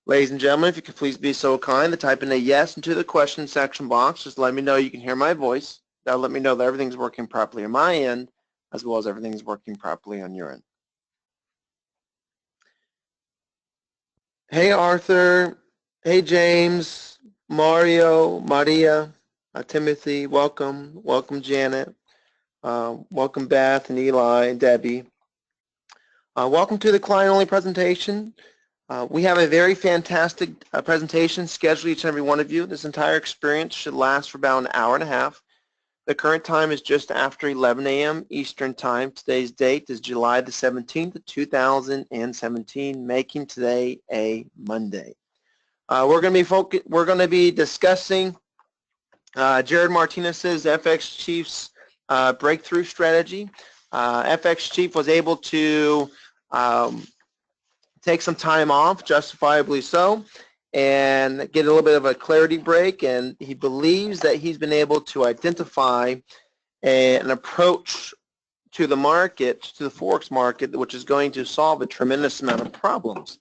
Ladies and gentlemen, if you could please be so kind to type in a yes into the question section box. Just let me know you can hear my voice. That'll let me know that everything's working properly on my end, as well as everything's working properly on your end. Hey, Arthur. Hey, James, Mario, Maria, Timothy, welcome. Welcome, Janet. Welcome, Beth and Eli and Debbie. Welcome to the client-only presentation. We have a very fantastic presentation scheduled each and every one of you. This entire experience should last for about an hour and a half. The current time is just after 11 a.m. Eastern Time. Today's date is July the 17th, 2017, making today a Monday. We're going to be discussing Jared Martinez's FX Chief's breakthrough strategy. FX Chief was able to take some time off, justifiably so, and get a little bit of a clarity break, and he believes that he's been able to identify an approach to the market, to the Forex market, which is going to solve a tremendous amount of problems.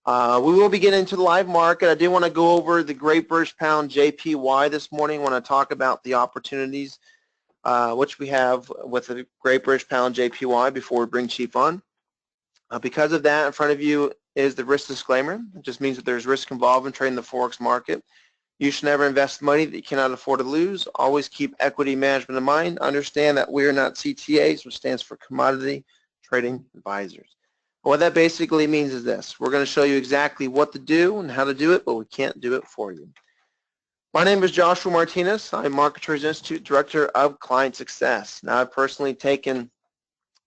We will be getting into the live market. I do want to go over the Great British Pound JPY this morning. I want to talk about the opportunities which we have with the Great British Pound JPY before we bring Chief on. Because of that, in front of you is the risk disclaimer. It just means that there's risk involved in trading the Forex market. You should never invest money that you cannot afford to lose. Always keep equity management in mind. Understand that we are not CTAs, which stands for Commodity Trading Advisors. What that basically means is this. We're going to show you exactly what to do and how to do it, but we can't do it for you. My name is Joshua Martinez. I'm Market Traders Institute Director of Client Success. Now, I've personally taken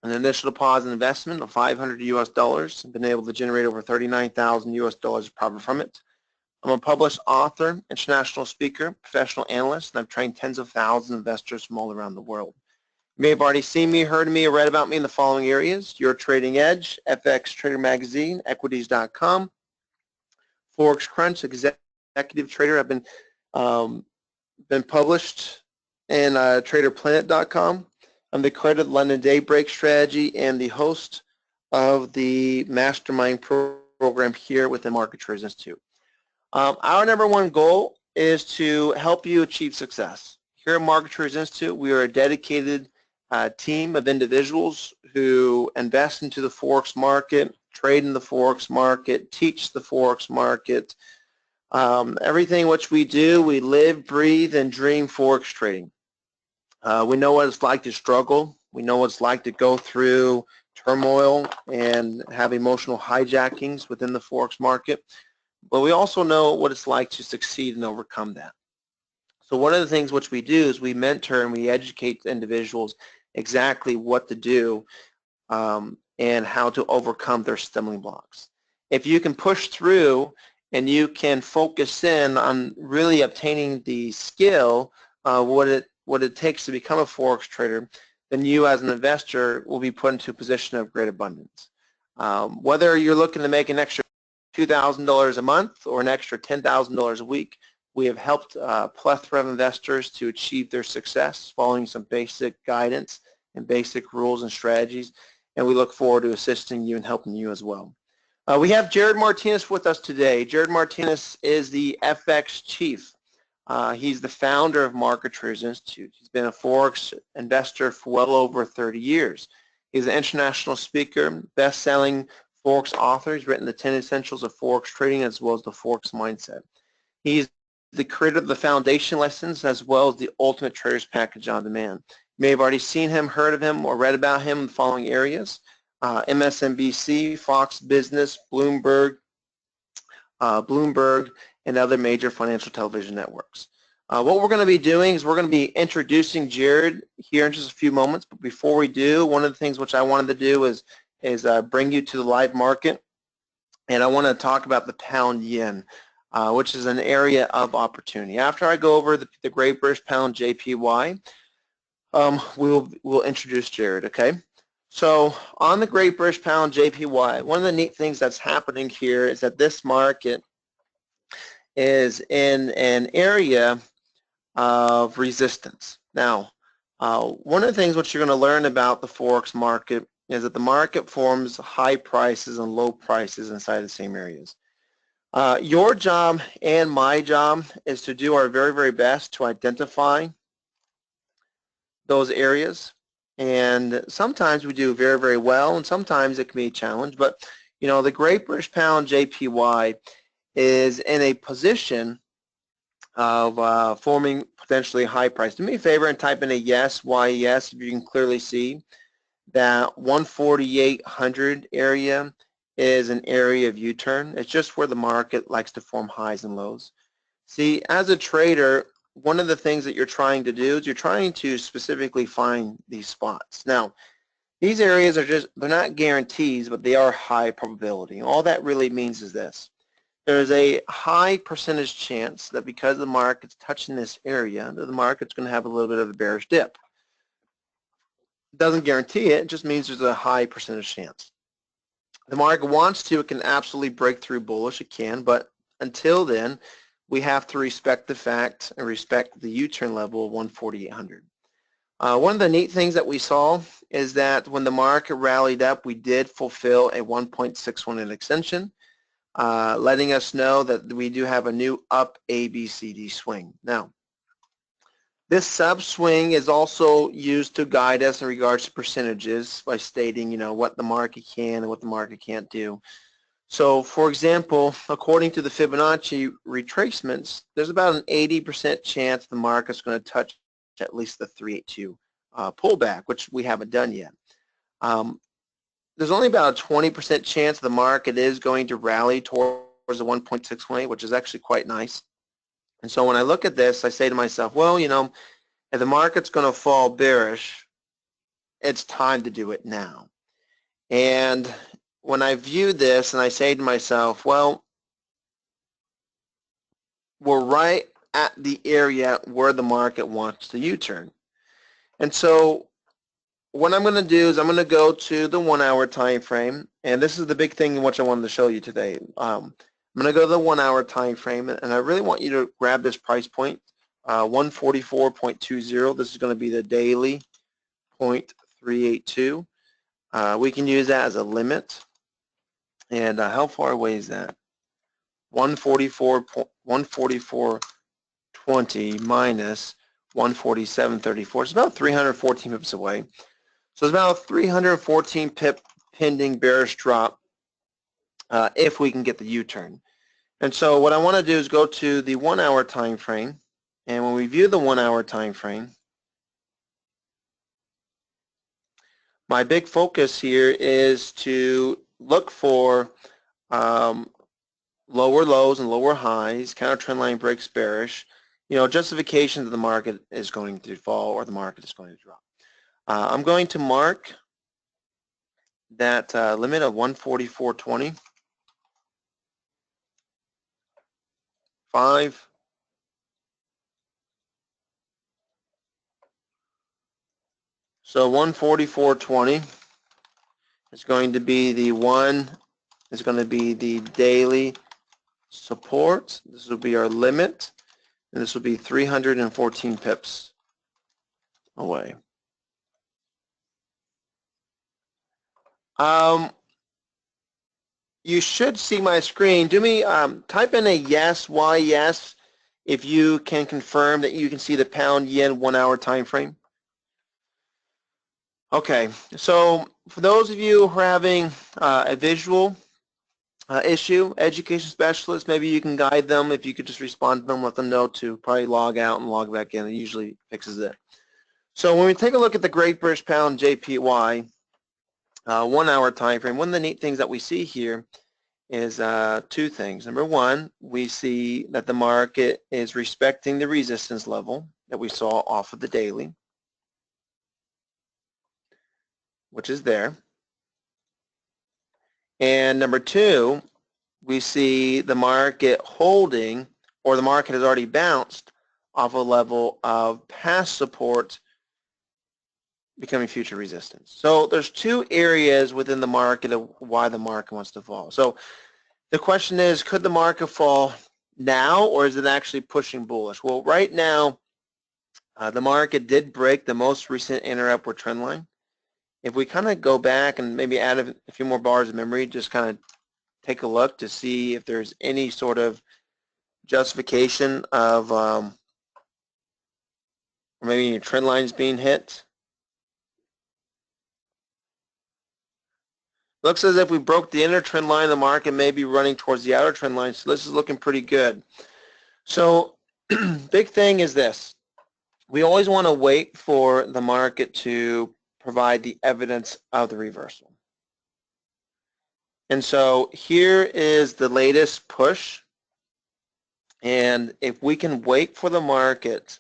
an initial deposit investment of $500 US and been able to generate over $39,000 US of profit from it. I'm a published author, international speaker, professional analyst, and I've trained tens of thousands of investors from all around the world. You may have already seen me, heard of me, or read about me in the following areas: Your Trading Edge, FX Trader Magazine, Equities.com, Forex Crunch, Executive Trader. I've been published in TraderPlanet.com. I'm the accredited London Daybreak Strategy and the host of the Mastermind program here within Market Traders Institute. Our number one goal is to help you achieve success. Here at Market Traders Institute, we are a dedicated team of individuals who invest into the Forex market, trade in the Forex market, teach the Forex market. Everything which we do, we live, breathe, and dream Forex trading. We know what it's like to struggle. We know what it's like to go through turmoil and have emotional hijackings within the Forex market. But we also know what it's like to succeed and overcome that. So one of the things which we do is we mentor and we educate individuals exactly what to do and how to overcome their stumbling blocks. If you can push through and you can focus in on really obtaining the skill, what it takes to become a Forex trader, then you as an investor will be put into a position of great abundance. Whether you're looking to make an extra $2,000 a month or an extra $10,000 a week, we have helped a plethora of investors to achieve their success following some basic guidance and basic rules and strategies, and we look forward to assisting you and helping you as well. We have Jared Martinez with us today. Jared Martinez is the FX Chief. He's the founder of Market Traders Institute. He's been a Forex investor for well over 30 years. He's an international speaker, best-selling Forex author. He's written the 10 Essentials of Forex Trading as well as the Forex Mindset. He's the creator of the Foundation Lessons as well as the Ultimate Traders Package on Demand. You may have already seen him, heard of him, or read about him in the following areas: MSNBC, Fox Business, Bloomberg, and other major financial television networks. What we're going to be doing is we're going to be introducing Jared here in just a few moments, but before we do, one of the things which I wanted to do is bring you to the live market, and I want to talk about the pound yen, which is an area of opportunity. After I go over the Great British Pound JPY, we'll introduce Jared, okay? So on the Great British Pound JPY, one of the neat things that's happening here is that this market is in an area of resistance. Now, one of the things which you're going to learn about the Forex market is that the market forms high prices and low prices inside the same areas. Your job and my job is to do our very, very best to identify those areas. And sometimes we do very, very well, and sometimes it can be a challenge. But, you know, the Great British Pound JPY is in a position of forming potentially high price. Do me a favor and type in a yes, YES, if you can clearly see that 14800 area is an area of U-turn. It's just where the market likes to form highs and lows. See, as a trader, one of the things that you're trying to do is you're trying to specifically find these spots. Now, these areas are just, they're not guarantees, but they are high probability. All that really means is this. There's a high percentage chance that because the market's touching this area, that the market's going to have a little bit of a bearish dip. It doesn't guarantee it, it just means there's a high percentage chance. The market wants to, it can absolutely break through bullish, it can, but until then, we have to respect the fact and respect the U-turn level of 14800. One of the neat things that we saw is that when the market rallied up, we did fulfill a 1.61 extension, letting us know that we do have a new up ABCD swing. Now, this sub-swing is also used to guide us in regards to percentages by stating, you know, what the market can and what the market can't do. So, for example, according to the Fibonacci retracements, there's about an 80% chance the market's going to touch at least the 382 pullback, which we haven't done yet. There's only about a 20% chance the market is going to rally towards the 1.618, which is actually quite nice. And so when I look at this, I say to myself, well, you know, if the market's going to fall bearish, it's time to do it now. And when I view this and I say to myself, well, we're right at the area where the market wants to U-turn. And so what I'm going to do is I'm going to go to the 1 hour time frame, and this is the big thing in which I wanted to show you today. I'm going to go to the 1 hour time frame, and I really want you to grab this price point, 144.20. This is going to be the daily 0.382. We can use that as a limit. And how far away is that? 144.20 minus 147.34. It's about 314 pips away. So it's about a 314 pip pending bearish drop if we can get the U-turn. And so what I want to do is go to the 1 hour time frame. And when we view the 1 hour time frame, my big focus here is to look for lower lows and lower highs, counter trend line breaks bearish, you know, justification that the market is going to fall or the market is going to drop. I'm going to mark that limit of 144.20, 5, so 144.20 is going to be the daily support. This will be our limit, and this will be 314 pips away. You should see my screen. Do me, type in a yes, yes, if you can confirm that you can see the pound yen 1 hour time frame. Okay, so for those of you who are having a visual issue, education specialists, maybe you can guide them. If you could just respond to them, let them know to probably log out and log back in. It usually fixes it. So when we take a look at the Great British Pound JPY 1 hour time frame, one of the neat things that we see here is two things. Number one, we see that the market is respecting the resistance level that we saw off of the daily, which is there. And number two, we see the market holding, or the market has already bounced off a level of past support becoming future resistance. So there's two areas within the market of why the market wants to fall. So the question is, could the market fall now, or is it actually pushing bullish? Well, right now, the market did break the most recent inner upward trend line. If we kind of go back and maybe add a few more bars of memory, just kind of take a look to see if there's any sort of justification of or maybe your trend lines being hit. Looks as if we broke the inner trend line. The market may be running towards the outer trend line, so this is looking pretty good. So big thing is this. We always want to wait for the market to provide the evidence of the reversal. And so here is the latest push. And if we can wait for the market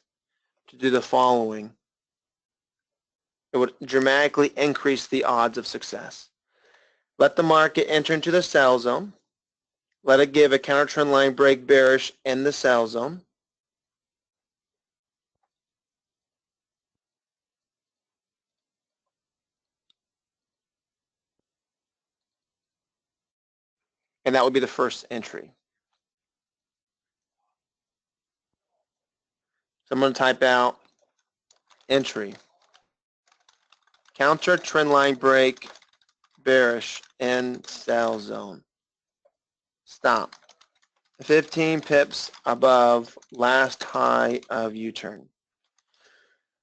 to do the following, it would dramatically increase the odds of success. Let the market enter into the sell zone. Let it give a counter trend line break bearish in the sell zone. And that would be the first entry. So I'm going to type out entry. Counter trend line break bearish in sell zone. Stop. 15 pips above last high of U-turn.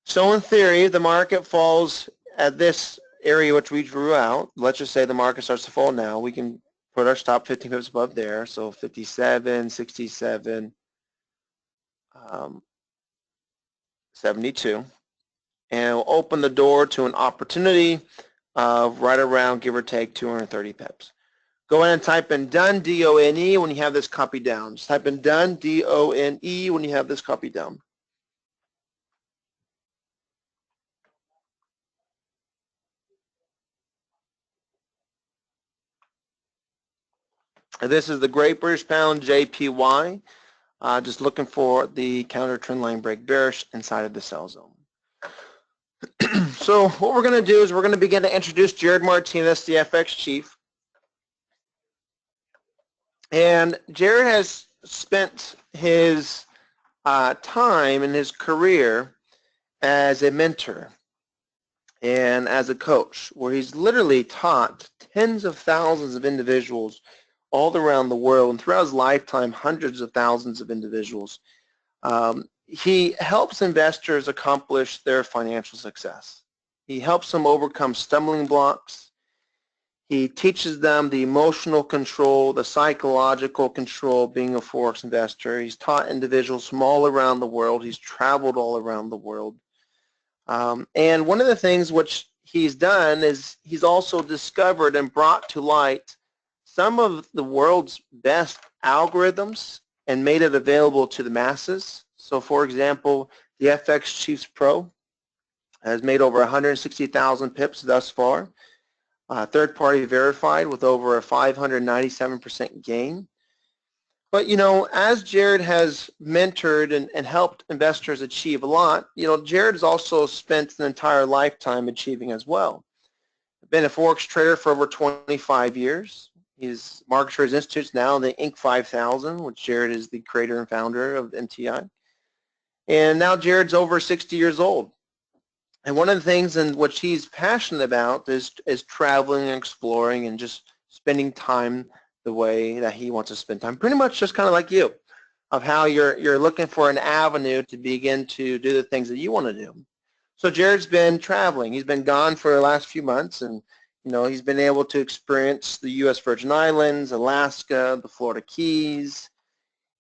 So in theory, the market falls at this area which we drew out. Let's just say the market starts to fall now. We can put our stop 15 pips above there. So 57, 67, 72. And we'll open the door to an opportunity of right around, give or take, 230 pips. Go ahead and type in done, D-O-N-E, when you have this copy down. Just type in done, D-O-N-E, when you have this copy down. And this is the Great British Pound, JPY. Just looking for the counter trend line break bearish inside of the sell zone. So what we're going to do is we're going to begin to introduce Jared Martinez, the FX chief. And Jared has spent his time in his career as a mentor and as a coach, where he's literally taught tens of thousands of individuals all around the world, and throughout his lifetime, hundreds of thousands of individuals. He helps investors accomplish their financial success. He helps them overcome stumbling blocks. He teaches them the emotional control, the psychological control of being a Forex investor. He's taught individuals from all around the world. He's traveled all around the world. And one of the things which he's done is he's also discovered and brought to light some of the world's best algorithms and made it available to the masses. So for example, the FX Chiefs Pro has made over 160,000 pips thus far. Third-party verified with over a 597% gain. But, you know, as Jared has mentored and helped investors achieve a lot, you know, Jared has also spent an entire lifetime achieving as well. Been a Forex trader for over 25 years. He's Market Traders Institute now, the Inc. 5000, which Jared is the creator and founder of MTI. And now Jared's over 60 years old. And one of the things in which he's passionate about is traveling and exploring and just spending time the way that he wants to spend time. Pretty much just kind of like you, of how you're looking for an avenue to begin to do the things that you want to do. So Jared's been traveling. He's been gone for the last few months, and you know, he's been able to experience the U.S. Virgin Islands, Alaska, the Florida Keys.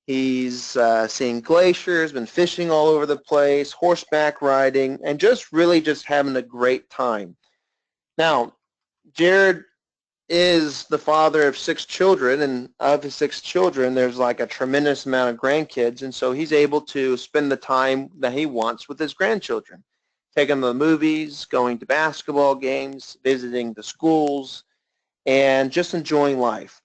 He's seen glaciers, been fishing all over the place, horseback riding, and just really just having a great time. Now, Jared is the father of 6 children, and of his 6 children, there's like a tremendous amount of grandkids, and so he's able to spend the time that he wants with his grandchildren, taking them to the movies, going to basketball games, visiting the schools, and just enjoying life.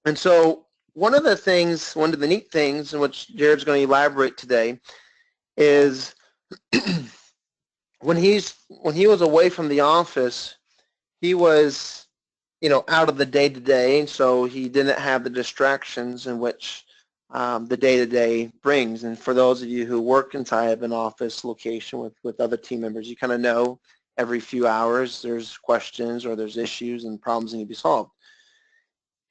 And so one of the neat things in which Jared's going to elaborate today is when he was away from the office, he was, you know, out of the day-to-day, so he didn't have the distractions in which the day-to-day brings. And for those of you who work inside of an office location with other team members, you kind of know every few hours there's questions or there's issues and problems that need to be solved.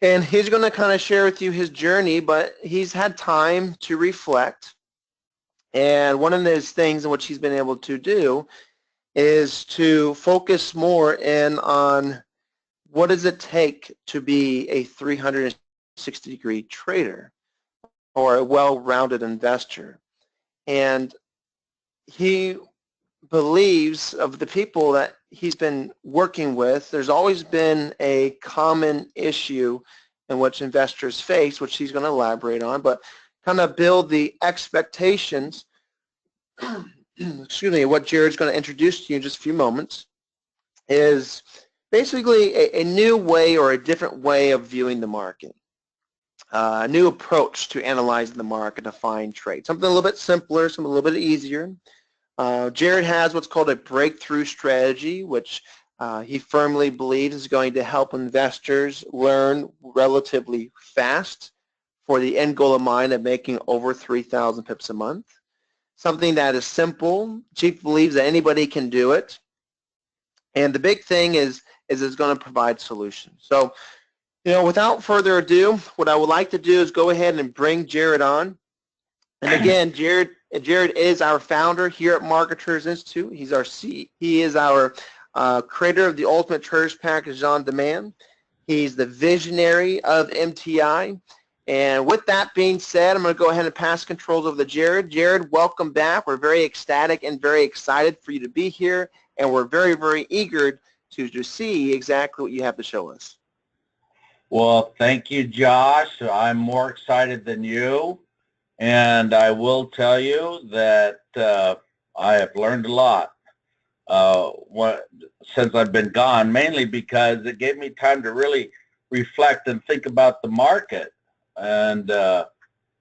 And he's going to kind of share with you his journey, but he's had time to reflect. And one of those things in which he's been able to do is to focus more in on what does it take to be a 360-degree trader or a well-rounded investor. And he believes of the people that he's been working with, there's always been a common issue in which investors face, which he's going to elaborate on, but kind of build the expectations, excuse me, what Jared's going to introduce to you in just a few moments is basically a new way or a different way of viewing the market. A new approach to analyzing the market to find trades. Something a little bit simpler, something a little bit easier. Jared has what's called a breakthrough strategy, which he firmly believes is going to help investors learn relatively fast for the end goal of mind of making over 3,000 pips a month. Something that is simple. Chief believes that anybody can do it. And the big thing is it's going to provide solutions. So, without further ado, what I would like to do is go ahead and bring Jared on. And again, Jared is our founder here at Marketers Institute. He is our creator of the Ultimate Traders Package on Demand. He's the visionary of MTI. And with that being said, I'm going to go ahead and pass controls over to Jared. Jared, welcome back. We're very ecstatic and very excited for you to be here. And we're very, very eager to see exactly what you have to show us. Well, thank you, Josh. I'm more excited than you. And I will tell you that I have learned a lot since I've been gone, mainly because it gave me time to really reflect and think about the market and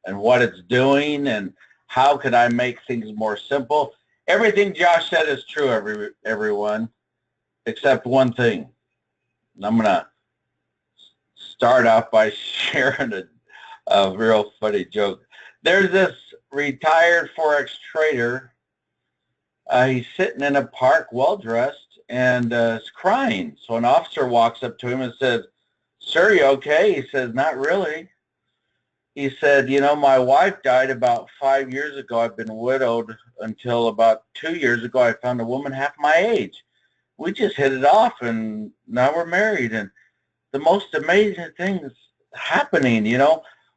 what it's doing and how could I make things more simple. Everything Josh said is true, everyone, except one thing. And I'm going to start off by sharing a real funny joke. There's this retired Forex trader. He's sitting in a park, well-dressed, and is crying. So an officer walks up to him and says, "Sir, you okay?" He says, "Not really." He said, "My wife died about 5 years ago. I've been widowed until about 2 years ago. I found a woman half my age. We just hit it off, and now we're married. And the most amazing things happening,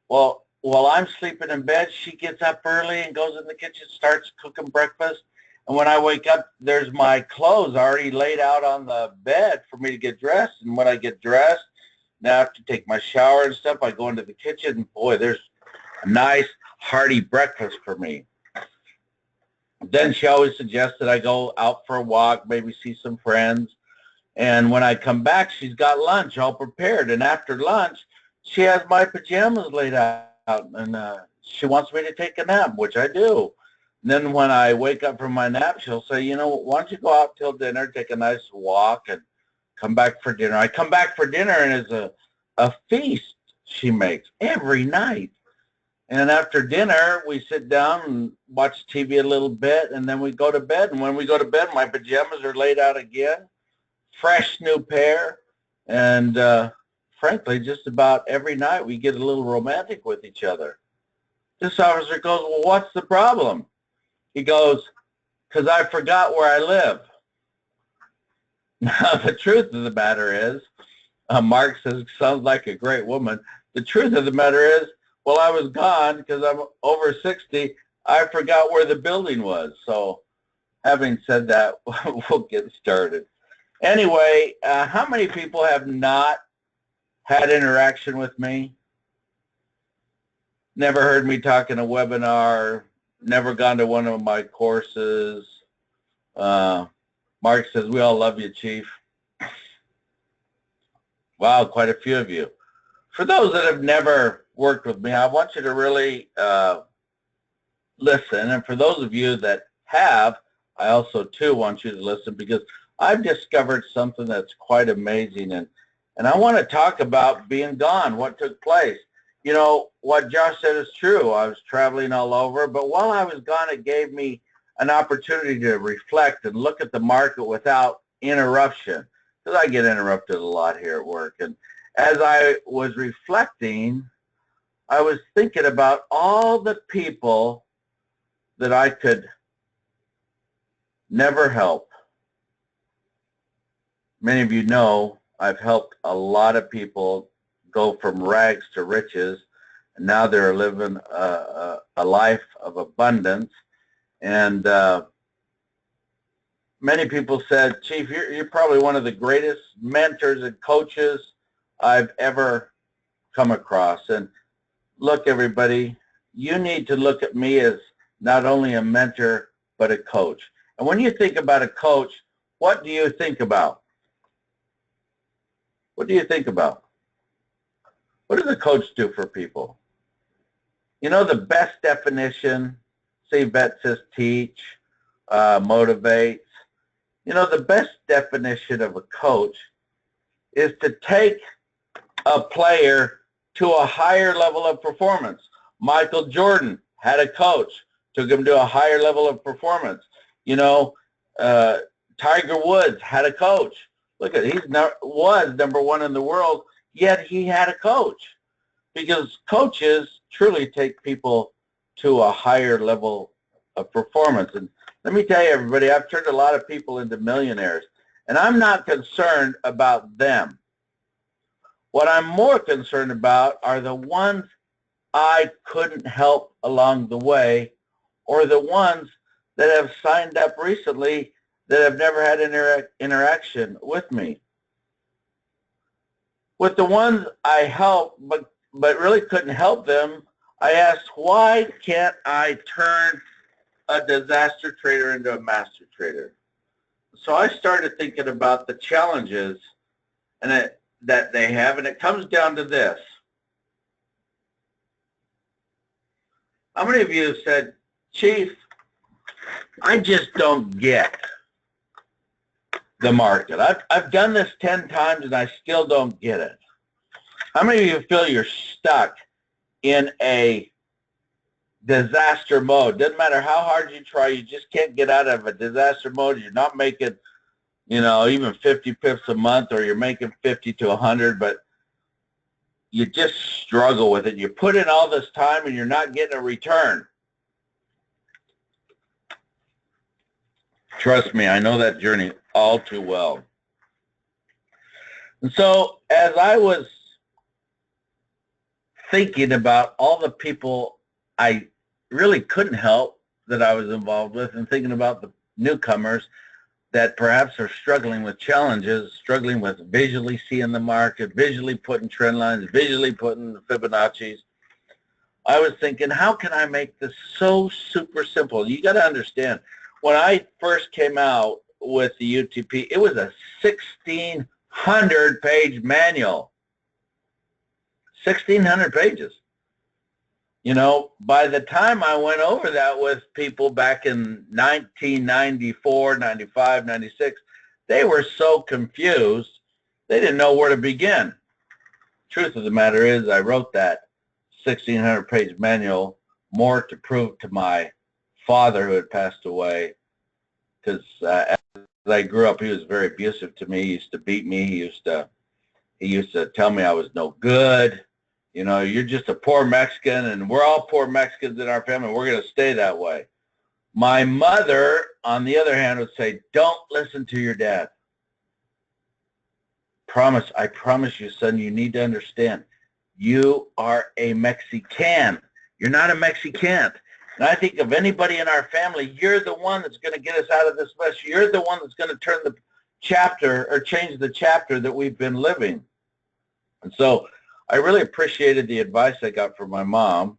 Well, while I'm sleeping in bed, she gets up early and goes in the kitchen, starts cooking breakfast. And when I wake up, there's my clothes already laid out on the bed for me to get dressed. And when I get dressed, now I have to take my shower and stuff. I go into the kitchen, and boy, there's a nice, hearty breakfast for me. Then she always suggests that I go out for a walk, maybe see some friends. And when I come back, she's got lunch all prepared. And after lunch, she has my pajamas laid out, and she wants me to take a nap, which I do. And then when I wake up from my nap, she'll say, why don't you go out till dinner, take a nice walk, and come back for dinner. I come back for dinner, and it's a feast she makes every night. And after dinner, we sit down and watch TV a little bit, and then we go to bed. And when we go to bed, my pajamas are laid out again, fresh new pair, and frankly, just about every night we get a little romantic with each other. This officer goes, "Well, what's the problem?" He goes, "Because I forgot where I live." Now, the truth of the matter is, Mark says, "Sounds like a great woman." The truth of the matter is, while I was gone, because I'm over 60, I forgot where the building was. So having said that, we'll get started. Anyway, how many people have not had interaction with me? Never heard me talk in a webinar, never gone to one of my courses. Mark says, "We all love you, Chief." Wow, quite a few of you. For those that have never worked with me, I want you to really listen. And for those of you that have, I also, too, want you to listen, because I've discovered something that's quite amazing. And I want to talk about being gone, what took place. What Josh said is true. I was traveling all over, but while I was gone, it gave me an opportunity to reflect and look at the market without interruption, because I get interrupted a lot here at work. as I was reflecting, I was thinking about all the people that I could never help. Many of you know I've helped a lot of people go from rags to riches, and now they're living a life of abundance. And many people said, Chief, you're probably one of the greatest mentors and coaches I've ever come across. And look, everybody, you need to look at me as not only a mentor, but a coach. And when you think about a coach, what do you think about? What do you think about? What does a coach do for people? You know, the best definition, Steve Betts says teach, motivates. You know, the best definition of a coach is to take a player to a higher level of performance. Michael Jordan had a coach, took him to a higher level of performance. You know, Tiger Woods had a coach. Look at, was number one in the world, yet he had a coach, because coaches truly take people to a higher level of performance. And let me tell you, everybody, I've turned a lot of people into millionaires, and I'm not concerned about them. What I'm more concerned about are the ones I couldn't help along the way, or the ones that have signed up recently that have never had interaction with me. With the ones I helped but really couldn't help them, I asked, why can't I turn a disaster trader into a master trader? So I started thinking about the challenges that they have, and it comes down to this. How many of you have said, Chief, I just don't get the market. I've done this 10 times and I still don't get it? How many of you feel you're stuck in a disaster mode? Doesn't matter how hard you try, you just can't get out of a disaster mode. You're not making, you know, even 50 pips a month, or you're making 50 to 100, but you just struggle with it. You put in all this time and you're not getting a return. Trust me, I know that journey all too well. And so as I was thinking about all the people I really couldn't help that I was involved with, and thinking about the newcomers that perhaps are struggling with challenges, struggling with visually seeing the market, visually putting trend lines, visually putting the Fibonacci's, I was thinking, how can I make this so super simple? You got to understand, when I first came out with the UTP, it was a 1,600-page manual. 1,600 pages. You know, by the time I went over that with people back in 1994, 95, 96, they were so confused, they didn't know where to begin. Truth of the matter is, I wrote that 1,600-page manual more to prove to my father, who had passed away, because as I grew up, he was very abusive to me. He used to beat me. He used to tell me I was no good. You know, you're just a poor Mexican, and we're all poor Mexicans in our family. We're going to stay that way. My mother, on the other hand, would say, don't listen to your dad. I promise you, son, you need to understand, you are a Mexican. You're not a Mexicant. And I think of anybody in our family, you're the one that's going to get us out of this mess. You're the one that's going to turn the chapter or change the chapter that we've been living. And so I really appreciated the advice I got from my mom.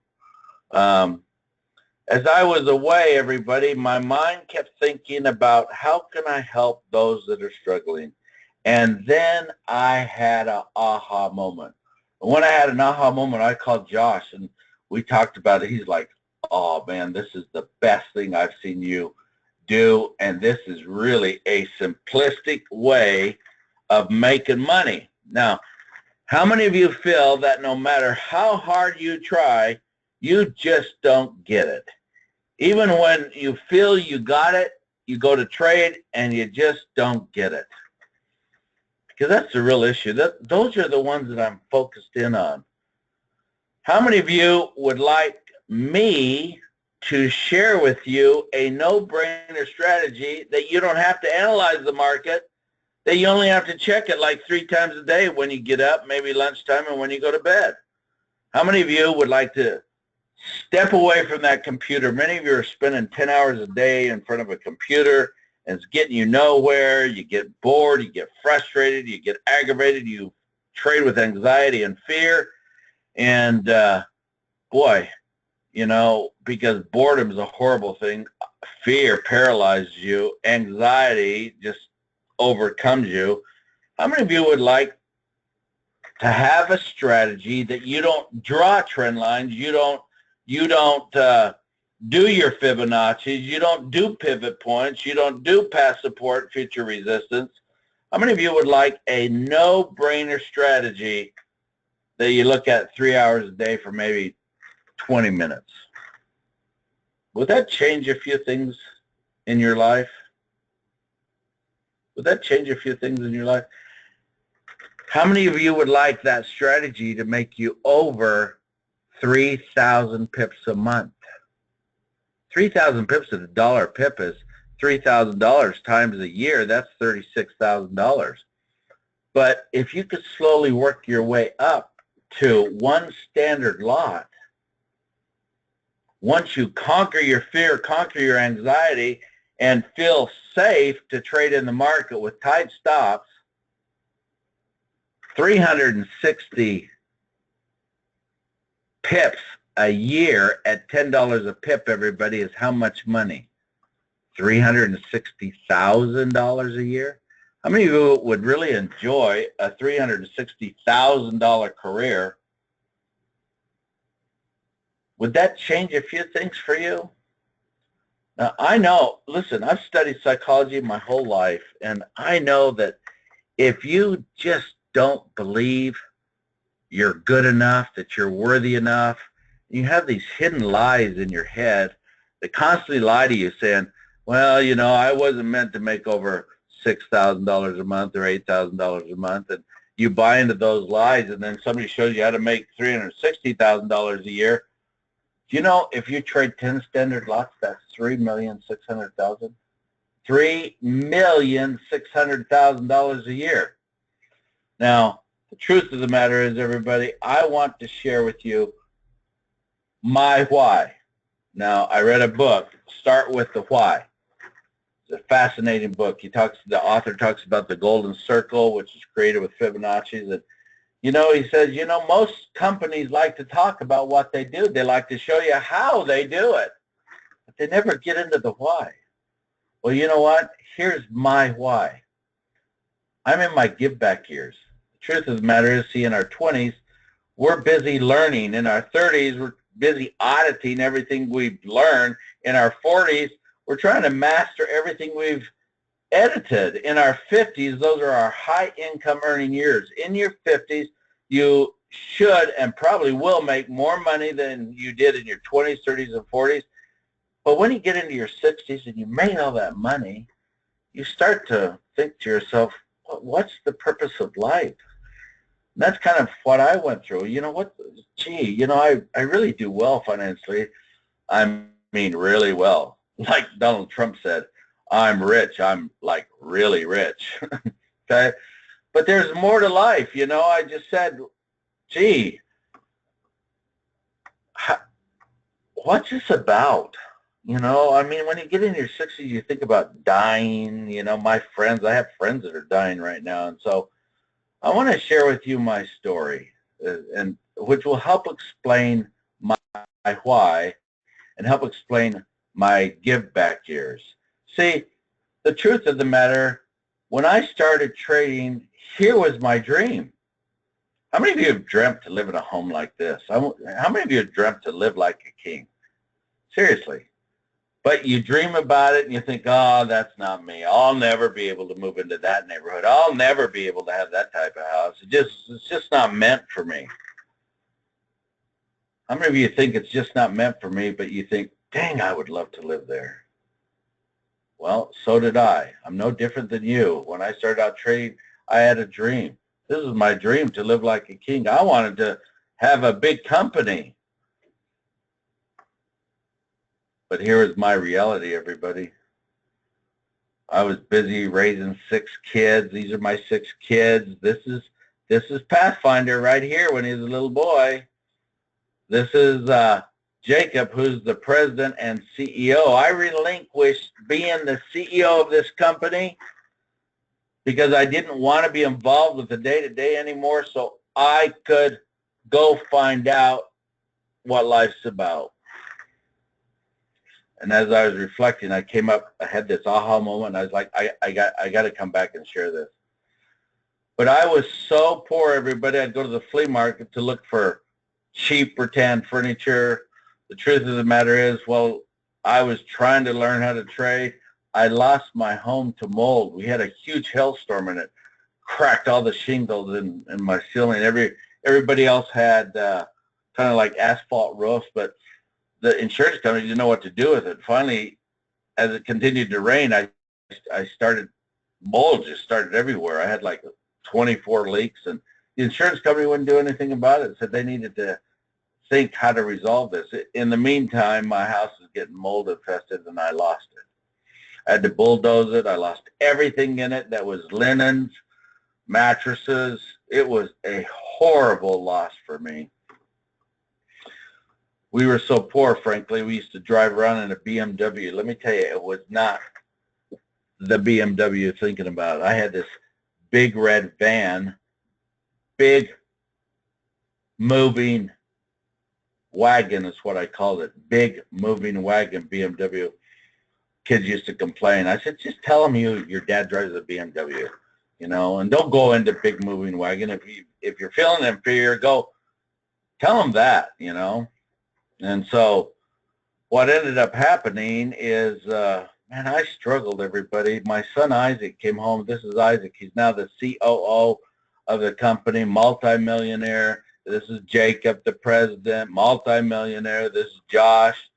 As I was away, everybody, my mind kept thinking about how can I help those that are struggling. And then I had an aha moment. And when I had an aha moment, I called Josh, and we talked about it. He's like, oh, man, this is the best thing I've seen you do, and this is really a simplistic way of making money. Now, how many of you feel that no matter how hard you try, you just don't get it? Even when you feel you got it, you go to trade and you just don't get it. because that's the real issue. Those are the ones that I'm focused in on. How many of you would like me to share with you a no-brainer strategy that you don't have to analyze the market, that you only have to check it like 3 times a day when you get up, maybe lunchtime, and when you go to bed? How many of you would like to step away from that computer? Many of you are spending 10 hours a day in front of a computer, and it's getting you nowhere. You get bored, you get frustrated, you get aggravated, you trade with anxiety and fear, and boy, you know, because boredom is a horrible thing. Fear paralyzes you. Anxiety just overcomes you. How many of you would like to have a strategy that you don't draw trend lines, you don't do your Fibonacci's, you don't do pivot points, you don't do past support, future resistance? How many of you would like a no-brainer strategy that you look at 3 hours a day for maybe 20 minutes? Would that change a few things in your life? Would that change a few things in your life? How many of you would like that strategy to make you over 3,000 pips a month? 3,000 pips at $1 a pip is $3,000 times a year. That's $36,000. But if you could slowly work your way up to one standard lot, once you conquer your fear, conquer your anxiety, and feel safe to trade in the market with tight stops, 360 pips a year at $10 a pip, everybody, is how much money? $360,000 a year? How many of you would really enjoy a $360,000 career? Would that change a few things for you? Now, I know, listen, I've studied psychology my whole life, and I know that if you just don't believe you're good enough, that you're worthy enough, you have these hidden lies in your head that constantly lie to you saying, well, you know, I wasn't meant to make over $6,000 a month or $8,000 a month, and you buy into those lies, and then somebody shows you how to make $360,000 a year. Do you know if you trade 10 standard lots, that's $3,600,000? $3,600,000 a year. Now, the truth of the matter is, everybody, I want to share with you my why. Now, I read a book, Start with the Why. It's a fascinating book. The author talks about the golden circle, which is created with Fibonacci's. And, you know, he says, you know, most companies like to talk about what they do. They like to show you how they do it, but they never get into the why. Well, you know what? Here's my why. I'm in my give back years. The truth of the matter is, see, in our 20s, we're busy learning. In our 30s, we're busy auditing everything we've learned. In our 40s, we're trying to master everything we've edited. In our 50s, those are our high income earning years. In your 50s, you should and probably will make more money than you did in your 20s, 30s, and 40s. But when you get into your 60s and you made all that money, you start to think to yourself, what's the purpose of life? And that's kind of what I went through. You know what? Gee, you know, I really do well financially. I mean, really well. Like Donald Trump said, I'm rich. I'm like really rich. Okay? But there's more to life. You know, I just said, gee, what's this about? You know, I mean, when you get in your 60s, you think about dying. You know, my friends, I have friends that are dying right now. And so I want to share with you my story, and which will help explain my why and help explain my give back years. See, the truth of the matter, when I started trading, here was my dream. How many of you have dreamt to live in a home like this? How many of you have dreamt to live like a king? Seriously. But you dream about it and you think, oh, that's not me. I'll never be able to move into that neighborhood. I'll never be able to have that type of house. It's just not meant for me. How many of you think it's just not meant for me, but you think, dang, I would love to live there? Well, so did I. I'm no different than you. When I started out trading, I had a dream. This was my dream, to live like a king. I wanted to have a big company. But here is my reality, everybody. I was busy raising 6 kids. These are my 6 kids. This is Pathfinder right here when he was a little boy. This is Jacob, who's the president and CEO. I relinquished being the CEO of this company because I didn't want to be involved with the day-to-day anymore, so I could go find out what life's about. And as I was reflecting, I had this aha moment, and I was like, I got to come back and share this. But I was so poor, everybody. I'd go to the flea market to look for cheap rattan furniture. The truth of the matter is, well, I was trying to learn how to trade. I lost my home to mold. We had a huge hailstorm, and it cracked all the shingles in my ceiling. Everybody else had kind of like asphalt roofs, but the insurance company didn't know what to do with it. Finally, as it continued to rain, I started, mold just started everywhere. I had like 24 leaks, and the insurance company wouldn't do anything about it. Said they needed to think how to resolve this. In the meantime, my house was getting mold infested, and I lost it. I had to bulldoze it. I lost everything in it that was linens, mattresses. It was a horrible loss for me. We were so poor, frankly, we used to drive around in a BMW. Let me tell you, it was not the BMW you're thinking about. I had this big red van, big moving wagon is what I called it, big moving wagon BMW. Kids used to complain. I said, just tell them your dad drives a BMW, you know, and don't go into big moving wagon. If you're feeling inferior, go tell them that, you know. And so what ended up happening is, man, I struggled, everybody. My son Isaac came home. This is Isaac. He's now the COO of the company, multimillionaire. This is Jacob, the president, multimillionaire. This is Josh,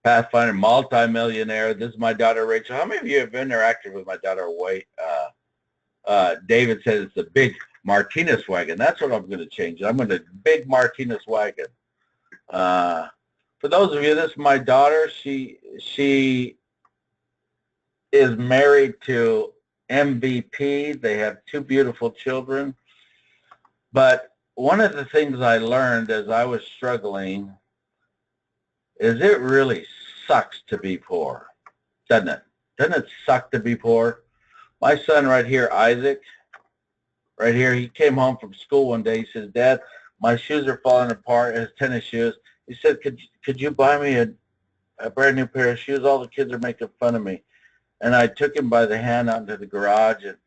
Pathfinder, multimillionaire. This is my daughter, Rachel. How many of you have interacted with my daughter, Wade? David says it's the big Martinez wagon. That's what I'm going to change. I'm going to big Martinez wagon. For those of you, this is my daughter. She is married to MVP. They have 2 beautiful children. But one of the things I learned as I was struggling is it really sucks to be poor, doesn't it? Doesn't it suck to be poor? My son right here, Isaac, right here, he came home from school one day. He says, Dad, my shoes are falling apart, his tennis shoes. He said, could you buy me a brand new pair of shoes? All the kids are making fun of me. And I took him by the hand out into the garage, and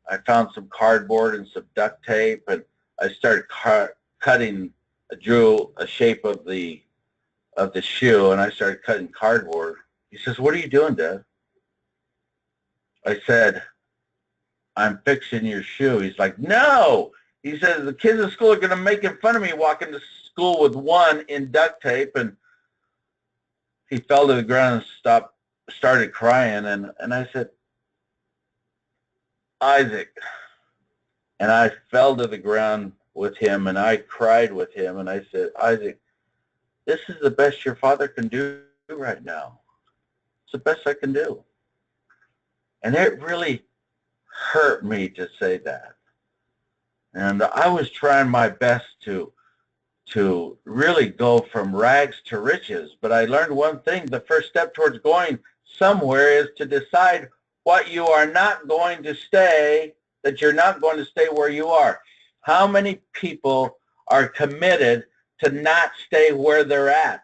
I found some cardboard and some duct tape, and I started cutting. I drew a shape of the shoe, and I started cutting cardboard. He says, what are you doing, Dad? I said, I'm fixing your shoe. He's like, no. He says, the kids at school are going to make fun of me walking to school with one in duct tape. And he fell to the ground and started crying. And I said, Isaac. And I fell to the ground with him, and I cried with him. And I said, Isaac, this is the best your father can do right now. It's the best I can do. And it really hurt me to say that. And I was trying my best to really go from rags to riches. But I learned one thing. The first step towards going somewhere is to decide what you are not going to stay, that you're not going to stay where you are. How many people are committed to not stay where they're at?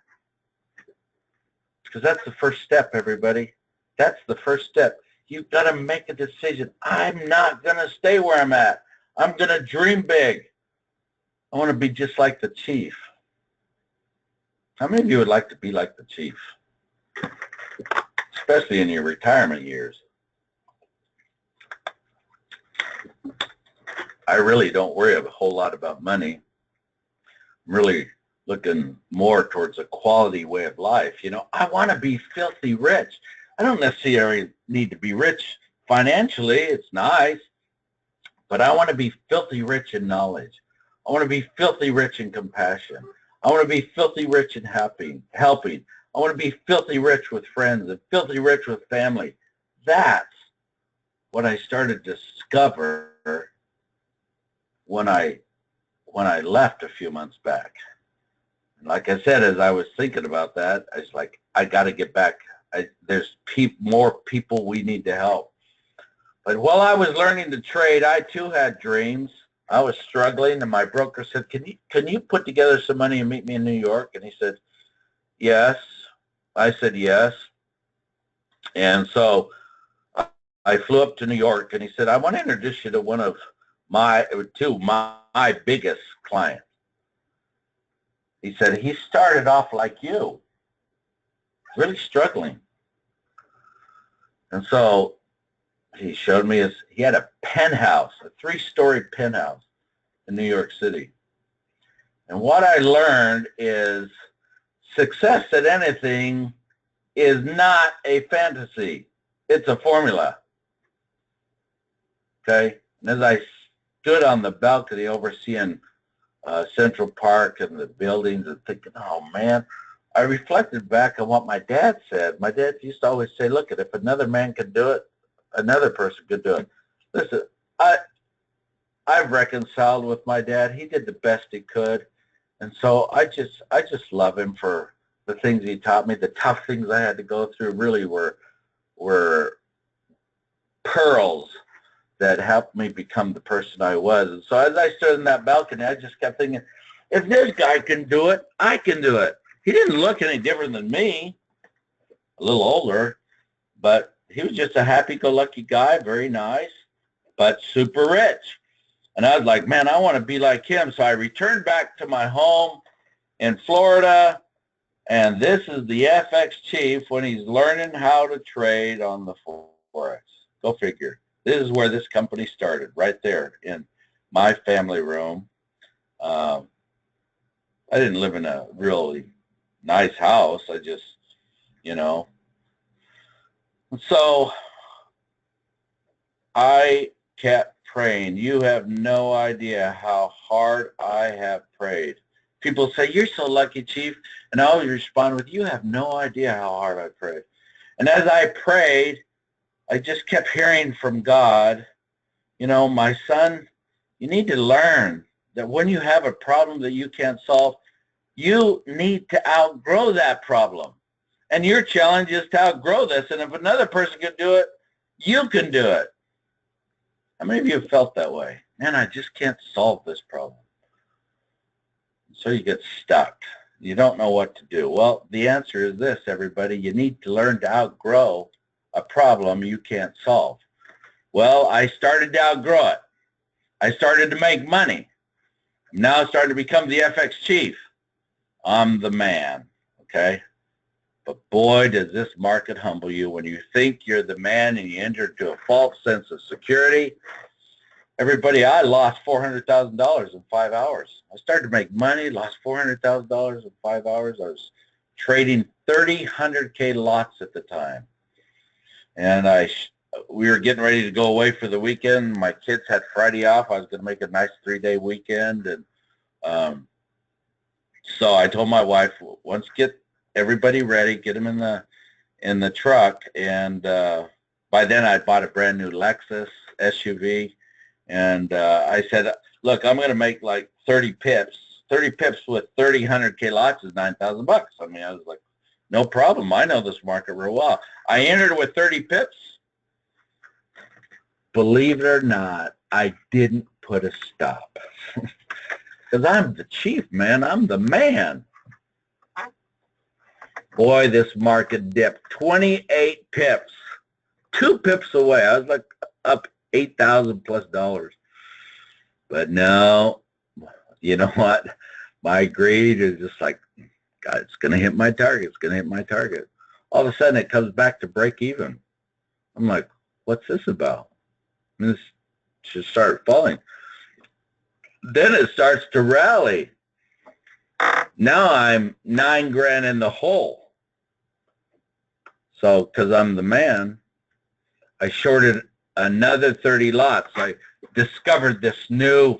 Because that's the first step, everybody. That's the first step. You've got to make a decision. I'm not going to stay where I'm at. I'm going to dream big. I want to be just like the chief. How many of you would like to be like the chief? Especially in your retirement years. I really don't worry a whole lot about money. I'm really looking more towards a quality way of life. You know, I want to be filthy rich. I don't necessarily need to be rich financially. It's nice. but I want to be filthy rich in knowledge. I want to be filthy rich in compassion. I want to be filthy rich in helping. I want to be filthy rich with friends and filthy rich with family. That's what I started to discover when I left a few months back. And like I said, as I was thinking about that, I was like, I got to get back. There's more people we need to help. But while I was learning to trade, I too had dreams. I was struggling, and my broker said, can you put together some money and meet me in New York? And he said, yes. I said, yes. And so I flew up to New York, and he said, I want to introduce you to one of my biggest clients. He said, he started off like you, really struggling. And so he showed me he had a penthouse, a 3-story penthouse in New York City. And what I learned is success at anything is not a fantasy. It's a formula. Okay? And as I stood on the balcony overseeing Central Park and the buildings and thinking, oh, man, I reflected back on what my dad said. My dad used to always say, look, if another man could do it, another person could do it. Listen, I've reconciled with my dad. He did the best he could. And so I just love him for the things he taught me. The tough things I had to go through really were pearls that helped me become the person I was. And so as I stood in that balcony, I just kept thinking, if this guy can do it, I can do it. He didn't look any different than me, a little older, but he was just a happy-go-lucky guy, very nice, but super rich. And I was like, man, I want to be like him. So I returned back to my home in Florida, and this is the FX chief when he's learning how to trade on the Forex. Go figure. This is where this company started, right there in my family room. I didn't live in a really nice house. I just, So I kept praying. You have no idea how hard I have prayed. People say, you're so lucky, Chief. And I always respond with, you have no idea how hard I prayed. And as I prayed, I just kept hearing from God, my son, you need to learn that when you have a problem that you can't solve, you need to outgrow that problem. And your challenge is to outgrow this. And if another person can do it, you can do it. How many of you have felt that way? Man, I just can't solve this problem. So you get stuck. You don't know what to do. Well, the answer is this, everybody. You need to learn to outgrow a problem you can't solve. Well, I started to outgrow it. I started to make money. Now I started to become the FX chief. I'm the man, okay? But boy, does this market humble you when you think you're the man and you enter into a false sense of security. Everybody, I lost $400,000 in 5 hours. I started to make money, lost $400,000 in 5 hours. I was trading 100K lots at the time. And we were getting ready to go away for the weekend. My kids had Friday off. I was going to make a nice 3-day weekend. And so I told my wife, once get everybody ready, get them in the truck. And by then I bought a brand new Lexus SUV. And I said, look, I'm going to make like 30 pips. 30 pips with 100K lots is $9,000. I mean, I was like, no problem. I know this market real well. I entered with 30 pips. Believe it or not, I didn't put a stop. Because I'm the chief, man. I'm the man. Boy, this market dipped 28 pips. 2 pips away. I was like up $8,000 plus. But no, you know what? My greed is just like, God, it's going to hit my target. It's going to hit my target. All of a sudden, it comes back to break even. I'm like, what's this about? And this should start falling. Then it starts to rally. Now I'm $9,000 in the hole. So, because I'm the man, I shorted another 30 lots. I discovered this new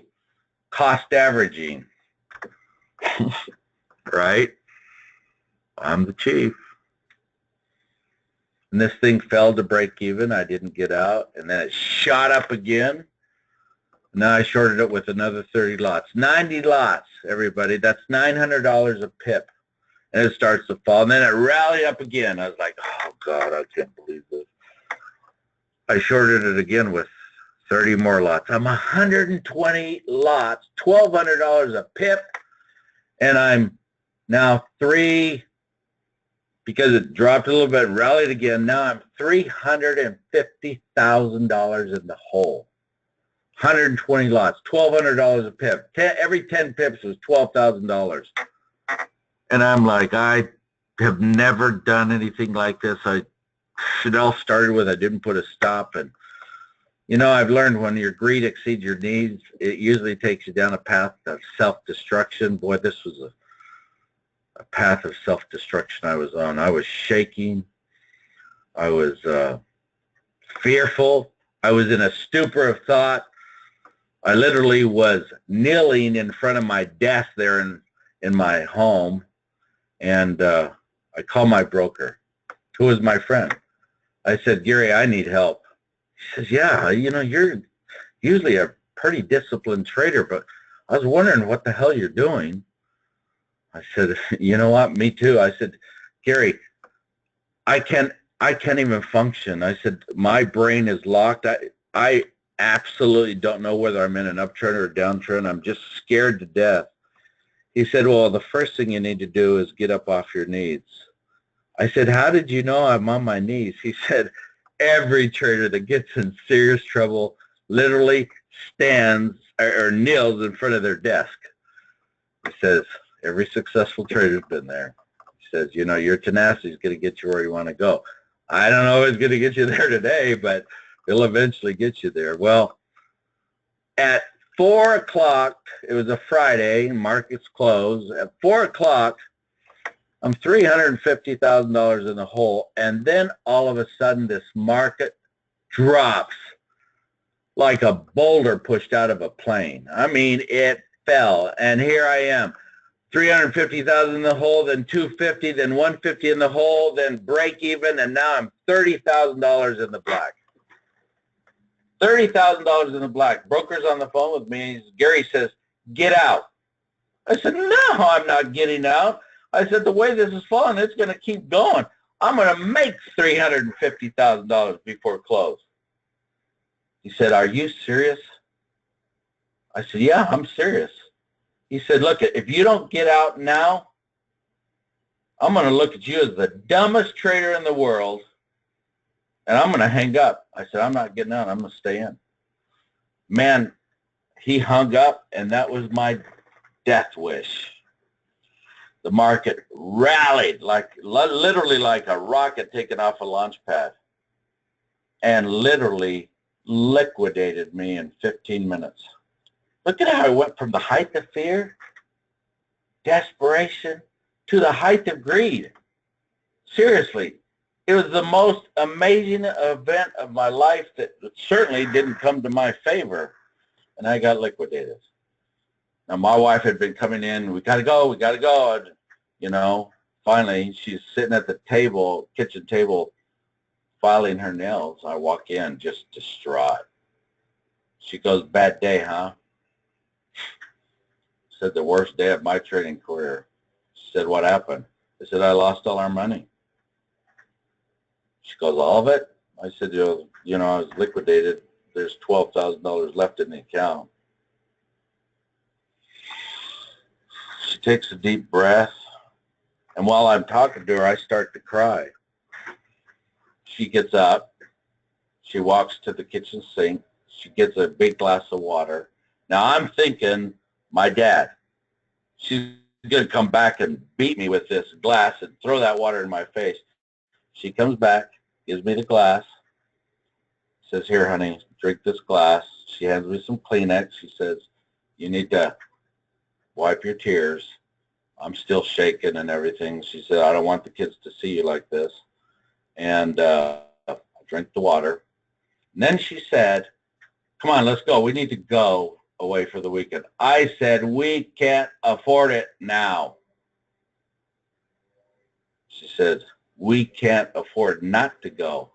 cost averaging, right? I'm the chief. And this thing fell to break even. I didn't get out. And then it shot up again. Now I shorted it with another 30 lots. 90 lots, everybody. That's $900 a pip. And it starts to fall. And then it rallied up again. I was like, oh, God, I can't believe this. I shorted it again with 30 more lots. I'm 120 lots, $1,200 a pip. And I'm now because it dropped a little bit, rallied again. Now I'm $350,000 in the hole. 120 lots, $1,200 a pip. Every 10 pips was $12,000. And I'm like, I have never done anything like this. It all started with I didn't put a stop. And, I've learned when your greed exceeds your needs, it usually takes you down a path of self-destruction. Boy, this was a path of self-destruction I was on. I was shaking. I was fearful. I was in a stupor of thought. I literally was kneeling in front of my desk there in my home, and I called my broker, who was my friend. I said, Gary, I need help. He says, yeah, you're usually a pretty disciplined trader, but I was wondering what the hell you're doing. I said, you know what? Me too. I said, Gary, I can't even function. I said, my brain is locked. I absolutely don't know whether I'm in an uptrend or a downtrend. I'm just scared to death. He said, well, the first thing you need to do is get up off your knees. I said, how did you know I'm on my knees? He said, every trader that gets in serious trouble literally stands or kneels in front of their desk. He says, every successful trader's been there. He says, your tenacity is going to get you where you want to go. I don't know if it's going to get you there today, but it'll eventually get you there. Well, at 4 o'clock, it was a Friday, markets closed. At 4 o'clock, I'm $350,000 in the hole, and then all of a sudden this market drops like a boulder pushed out of a plane. I mean, it fell, and here I am, 350,000 in the hole, then 250, then 150 in the hole, then break even, and now I'm $30,000 in the black. $30,000 in the black. Broker's on the phone with me. Gary says, get out. I said, no, I'm not getting out. I said, the way this is falling, it's going to keep going. I'm going to make $350,000 before close. He said, are you serious? I said, yeah, I'm serious. He said, look, if you don't get out now, I'm going to look at you as the dumbest trader in the world, and I'm going to hang up. I said, I'm not getting out. I'm going to stay in. Man, he hung up, and that was my death wish. The market rallied literally like a rocket taken off a launch pad, and literally liquidated me in 15 minutes. Look at how I went from the height of fear, desperation, to the height of greed. Seriously, it was the most amazing event of my life that certainly didn't come to my favor, and I got liquidated. Now, my wife had been coming in, we got to go. And, finally, she's sitting at the table, kitchen table, filing her nails. I walk in just distraught. She goes, bad day, huh? Said, the worst day of my trading career. She said, what happened? I said, I lost all our money. She goes, all of it? I said, I was liquidated. There's $12,000 left in the account. She takes a deep breath, and while I'm talking to her, I start to cry. She gets up. She walks to the kitchen sink. She gets a big glass of water. Now, I'm thinking, my dad, she's going to come back and beat me with this glass and throw that water in my face. She comes back, gives me the glass, says, here, honey, drink this glass. She hands me some Kleenex. She says, you need to wipe your tears. I'm still shaking and everything. She said, I don't want the kids to see you like this. And I drank the water. And then she said, come on, let's go. We need to go away for the weekend. I said, we can't afford it now. She said, we can't afford not to go.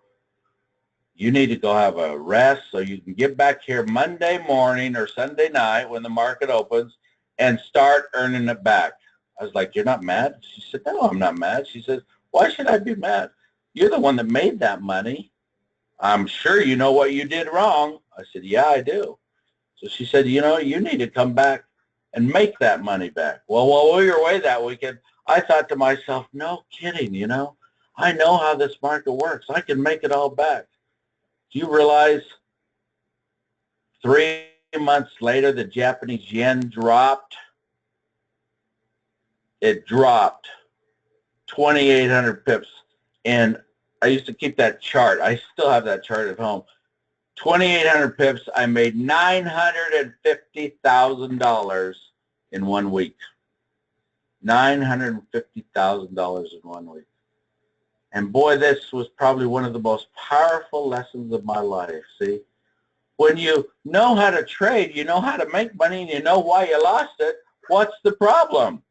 You need to go have a rest so you can get back here Monday morning or Sunday night when the market opens and start earning it back. I was like, you're not mad? She said, no, I'm not mad. She says, why should I be mad? You're the one that made that money. I'm sure you know what you did wrong. I said, yeah, I do. So she said, you know, you need to come back and make that money back. Well, while we were away that weekend, I thought to myself, no kidding, you know, I know how this market works. I can make it all back. Do you realize 3 months later the Japanese yen dropped? It dropped 2,800 pips. And I used to keep that chart. I still have that chart at home. 2,800 pips. I made $950,000 in 1 week. $950,000 in 1 week. And boy, this was probably one of the most powerful lessons of my life, see? When you know how to trade, you know how to make money, and you know why you lost it, what's the problem?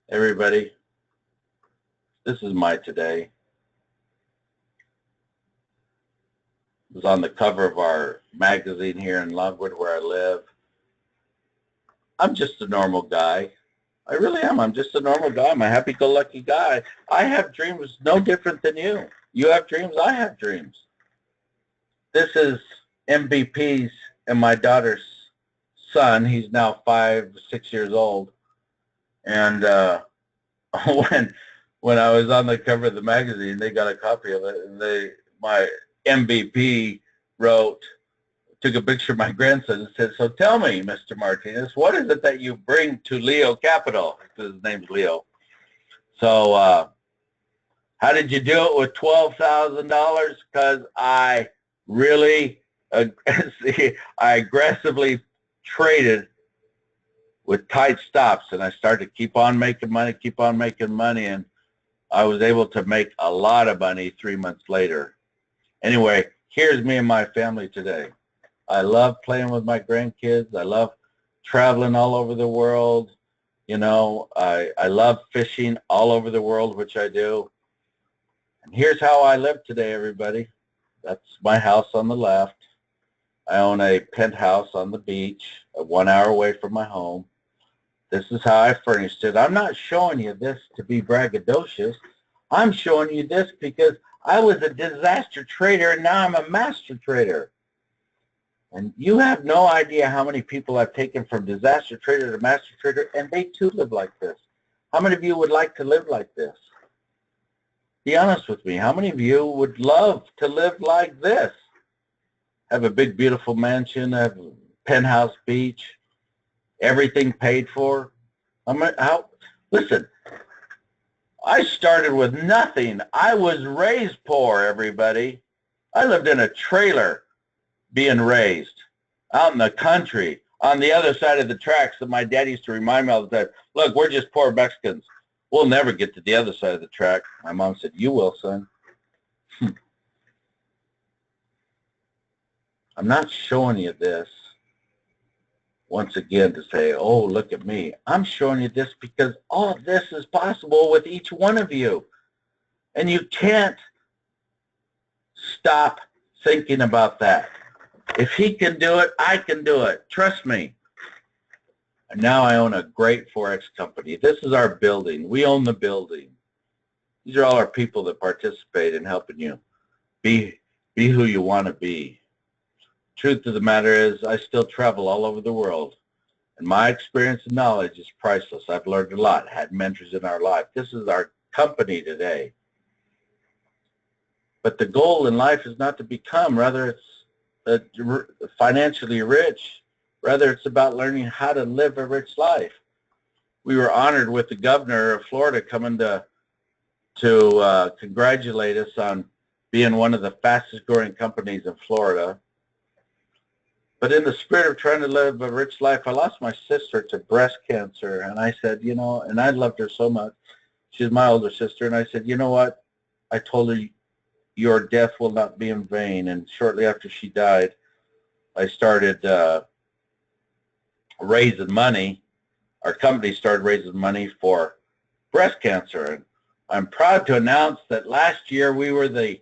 Everybody, this is my today. It was on the cover of our magazine here in Longwood where I live. I'm just a normal guy. I really am. I'm just a normal guy. I'm a happy-go-lucky guy. I have dreams no different than you. You have dreams. I have dreams. This is MVP's and my daughter's son. He's now 5, 6 years old. And when I was on the cover of the magazine, they got a copy of it, and my MVP took a picture of my grandson and said, so tell me, Mr. Martinez, what is it that you bring to Leo Capital? His name's Leo. So how did you do it with $12,000? Because I really, I aggressively traded with tight stops, and I started to keep on making money, and I was able to make a lot of money 3 months later. Anyway, here's me and my family today. I love playing with my grandkids. I love traveling all over the world. You know, I love fishing all over the world, which I do. And here's how I live today, everybody. That's my house on the left. I own a penthouse on the beach, 1 hour away from my home. This is how I furnished it. I'm not showing you this to be braggadocious. I'm showing you this because I was a disaster trader, and now I'm a master trader. And you have no idea how many people I've taken from disaster trader to master trader, and they too live like this. How many of you would like to live like this? Be honest with me. How many of you would love to live like this? Have a big, beautiful mansion, have a penthouse beach, everything paid for? Listen, I started with nothing. I was raised poor, everybody. I lived in a trailer being raised out in the country on the other side of the tracks that my dad used to remind me all the time, look, we're just poor Mexicans. We'll never get to the other side of the track. My mom said, you will, son. I'm not showing you this once again to say, oh, look at me. I'm showing you this because all of this is possible with each one of you. And you can't stop thinking about that. If he can do it, I can do it. Trust me. And now I own a great Forex company. This is our building. We own the building. These are all our people that participate in helping you be who you want to be. Truth of the matter is, I still travel all over the world, and my experience and knowledge is priceless. I've learned a lot, had mentors in our life. This is our company today. But the goal in life is not to become, rather it's financially rich. Rather, it's about learning how to live a rich life. We were honored with the governor of Florida coming to congratulate us on being one of the fastest growing companies in Florida. But in the spirit of trying to live a rich life, I lost my sister to breast cancer. And I said, you know, and I loved her so much. She's my older sister. And I said, you know what? I told her, your death will not be in vain. And shortly after she died, I started raising money. Our company started raising money for breast cancer. And I'm proud to announce that last year we were the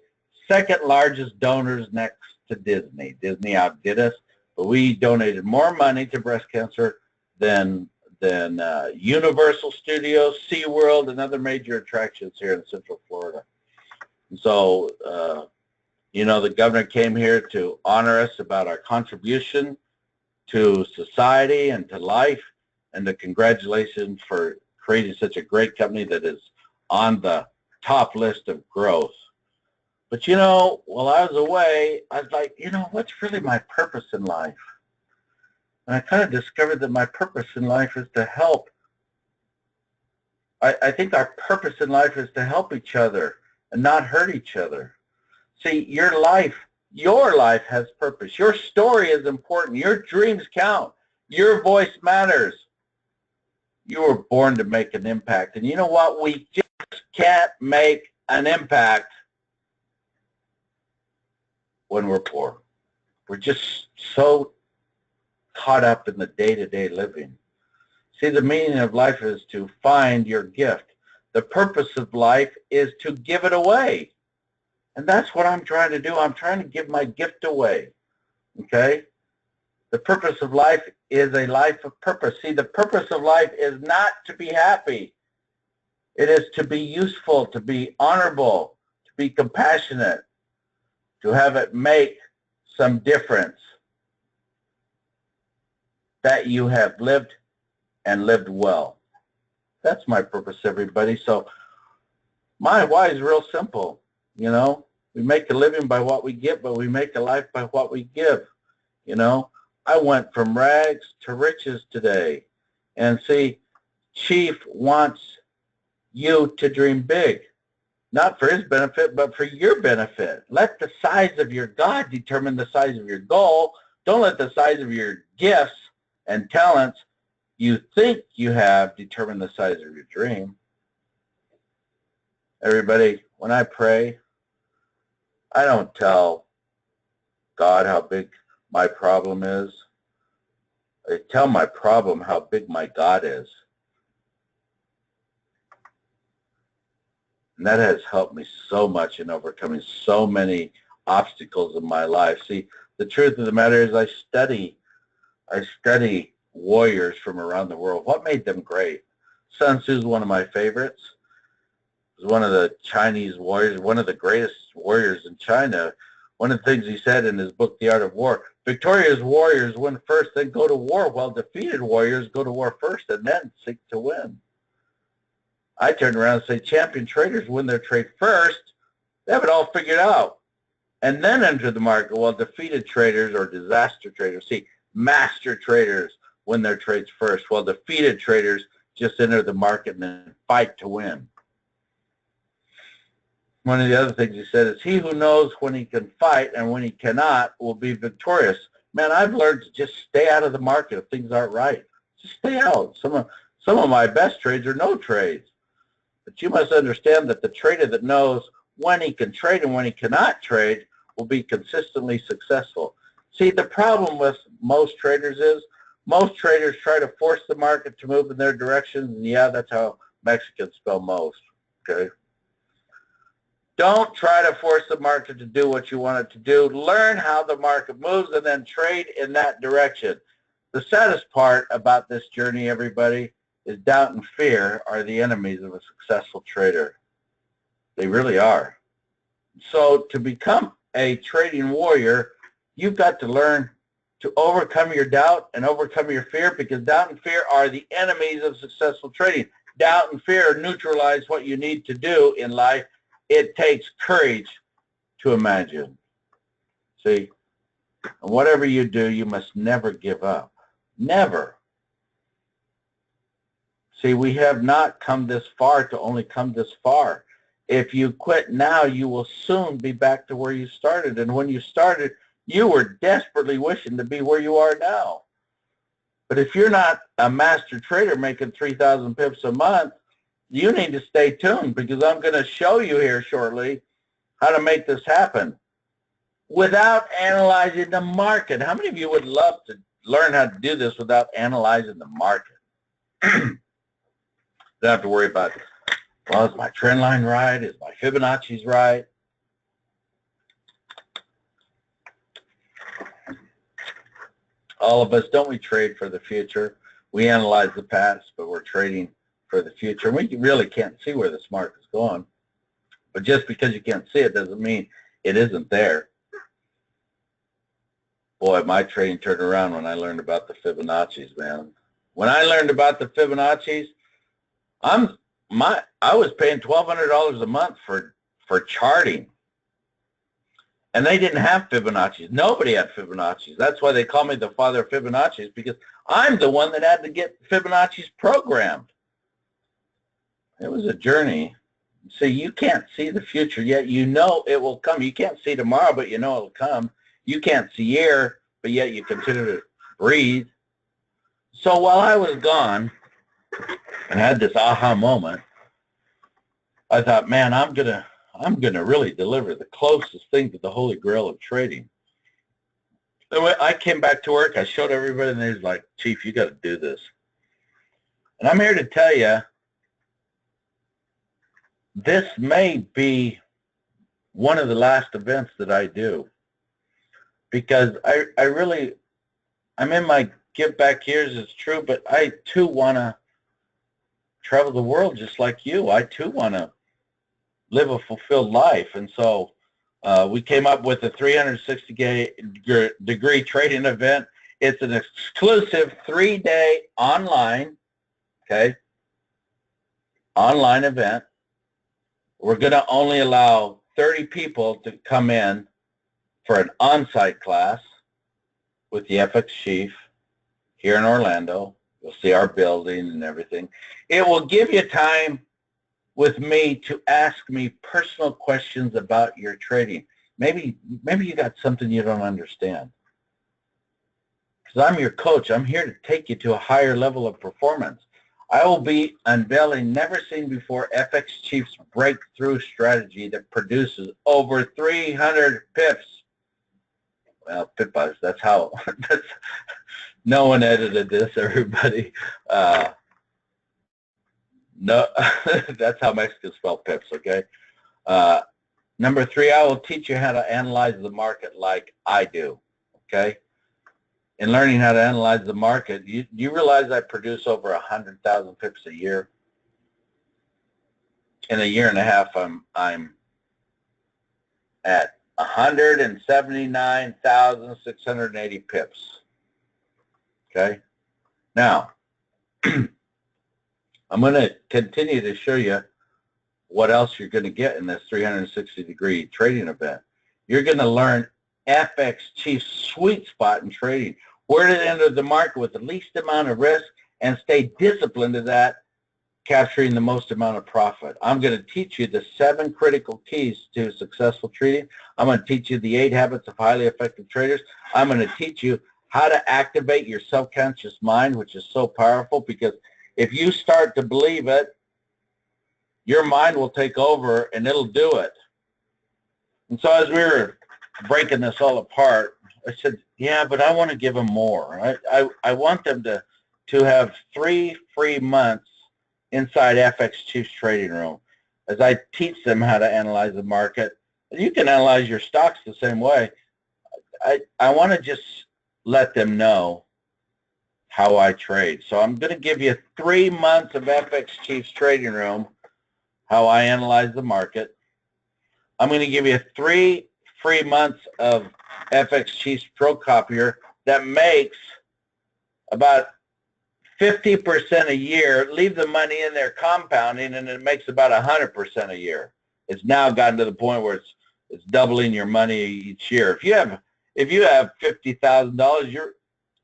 second largest donors next to Disney. Disney outdid us, but we donated more money to breast cancer than Universal Studios, SeaWorld, and other major attractions here in Central Florida. And so, the governor came here to honor us about our contribution to society and to life, and the congratulations for creating such a great company that is on the top list of growth. But, while I was away, I was like, what's really my purpose in life? And I kind of discovered that my purpose in life is to help. I think our purpose in life is to help each other and not hurt each other. See, your life has purpose. Your story is important. Your dreams count. Your voice matters. You were born to make an impact. And you know what? We just can't make an impact when we're poor. We're just so caught up in the day-to-day living. See, the meaning of life is to find your gift. The purpose of life is to give it away. And that's what I'm trying to do. I'm trying to give my gift away. Okay? The purpose of life is a life of purpose. See, the purpose of life is not to be happy. It is to be useful, to be honorable, to be compassionate, to have it make some difference. That you have lived and lived well. That's my purpose, everybody. So my why is real simple. We make a living by what we get, but we make a life by what we give. I went from rags to riches today. And see, Chief wants you to dream big, not for his benefit, but for your benefit. Let the size of your God determine the size of your goal. Don't let the size of your gifts and talents you think you have determine the size of your dream. Everybody, when I pray, I don't tell God how big my problem is. I tell my problem how big my God is. And that has helped me so much in overcoming so many obstacles in my life. See, the truth of the matter is I study warriors from around the world. What made them great? Sun Tzu is one of my favorites. He was one of the Chinese warriors, one of the greatest warriors in China. One of the things he said in his book, The Art of War, victorious warriors win first, then go to war, while defeated warriors go to war first and then seek to win. I turn around and say champion traders win their trade first. They have it all figured out. And then enter the market, while defeated traders or disaster traders, see, master traders win their trades first, while defeated traders just enter the market and then fight to win. One of the other things he said is, he who knows when he can fight and when he cannot will be victorious. Man, I've learned to just stay out of the market if things aren't right. Just stay out. Some of my best trades are no trades. But you must understand that the trader that knows when he can trade and when he cannot trade will be consistently successful. See, the problem with most traders is most traders try to force the market to move in their direction, and yeah, that's how Mexicans spell most, okay? Don't try to force the market to do what you want it to do. Learn how the market moves and then trade in that direction. The saddest part about this journey, everybody, is doubt and fear are the enemies of a successful trader. They really are. So to become a trading warrior, you've got to learn to overcome your doubt and overcome your fear, because doubt and fear are the enemies of successful trading. Doubt and fear neutralize what you need to do in life. It takes courage to imagine. See, and whatever you do, you must never give up. Never. See, we have not come this far to only come this far. If you quit now, you will soon be back to where you started. And when you started, you were desperately wishing to be where you are now. But if you're not a master trader making 3,000 pips a month, you need to stay tuned, because I'm going to show you here shortly how to make this happen without analyzing the market. How many of you would love to learn how to do this without analyzing the market? Don't have to worry about, well, is my trend line right? Is my Fibonacci's right? All of us, don't we trade for the future? We analyze the past, but we're trading for the future. We really can't see where this market's going. But just because you can't see it doesn't mean it isn't there. Boy, my trading turned around when I learned about the Fibonacci's, man. When I learned about the Fibonacci's, I was paying $1,200 a month for charting. And they didn't have Fibonacci's. Nobody had Fibonacci's. That's why they call me the father of Fibonacci's, because I'm the one that had to get Fibonacci's programmed. It was a journey. See, you can't see the future yet. You know it will come. You can't see tomorrow, but you know it will come. You can't see air, but yet you continue to breathe. So while I was gone and had this aha moment, I thought, man, I'm gonna really deliver the closest thing to the Holy Grail of trading. And when I came back to work, I showed everybody, and they was like, Chief, you got to do this. And I'm here to tell you, this may be one of the last events that I do, because I'm in my give back years, it's true, but I too want to travel the world just like you. I too want to live a fulfilled life. And so we came up with a 360-degree trading event. It's an exclusive 3-day online event. We're going to only allow 30 people to come in for an on-site class with the FX Chief here in Orlando. You'll see our building and everything. It will give you time with me to ask me personal questions about your trading. Maybe you got something you don't understand. Because I'm your coach. I'm here to take you to a higher level of performance. I will be unveiling never-seen-before FX Chief's breakthrough strategy that produces over 300 pips. Well, pip-buzz, that's how. No one edited this, everybody. No, that's how Mexicans spell pips, okay? Number 3, I will teach you how to analyze the market like I do, okay? In learning how to analyze the market, you realize I produce over 100,000 pips a year? In a year and a half, I'm at 179,680 pips, okay? Now, I'm going to continue to show you what else you're going to get in this 360-degree trading event. You're going to learn FX Chief's sweet spot in trading, where to enter the market with the least amount of risk and stay disciplined to that, capturing the most amount of profit. I'm going to teach you the 7 critical keys to successful trading. I'm going to teach you the 8 habits of highly effective traders. I'm going to teach you how to activate your subconscious mind, which is so powerful, because if you start to believe it, your mind will take over and it'll do it. And so as we were breaking this all apart, I said, yeah, but I want to give them more. I want them to have 3 free months inside FX Chief's trading room as I teach them how to analyze the market. And you can analyze your stocks the same way. I want to just let them know how I trade. So I'm going to give you 3 months of FX Chief's trading room, how I analyze the market. I'm going to give you 3 free months of FX Chief's Pro Copier that makes about 50% a year. Leave the money in there compounding, and it makes about 100% a year. It's now gotten to the point where it's doubling your money each year. If you have $50,000, you're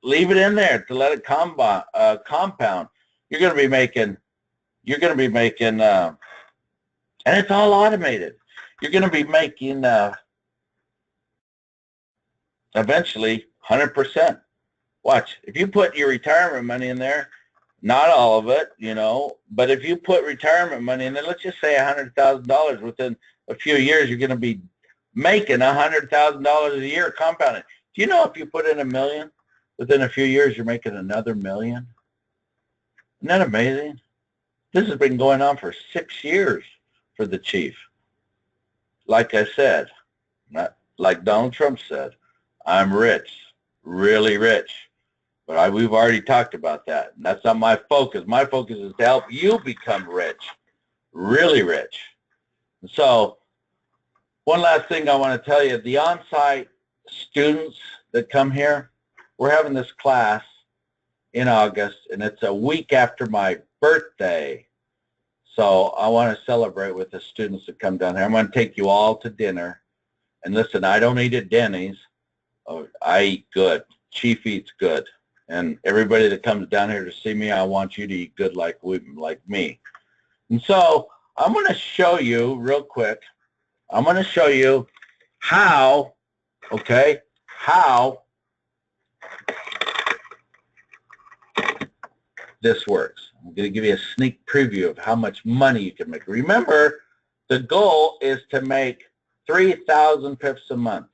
leave it in there to let it compound. You're going to be making, and it's all automated. You're going to be making eventually 100%. Watch, if you put your retirement money in there, Not all of it, you know, but if you put retirement money in there, let's just say $100,000, within a few years, you're going to be making $100,000 a year compounded. Do you know if you put in $1 million, within a few years, you're making another $1 million? Isn't that amazing? This has been going on for 6 years for the chief. Like I said, not like Donald Trump said, I'm rich, really rich. But we've already talked about that. And that's not my focus. My focus is to help you become rich, really rich. And so one last thing I want to tell you, the on-site students that come here, we're having this class in August, and it's a week after my birthday. So I want to celebrate with the students that come down here. I'm going to take you all to dinner. And listen, I don't eat at Denny's. I eat good. Chief eats good. And everybody that comes down here to see me, I want you to eat good like me. And so I'm going to show you real quick. I'm going to show you how, okay, how this works. I'm going to give you a sneak preview of how much money you can make. Remember, the goal is to make 3,000 pips a month,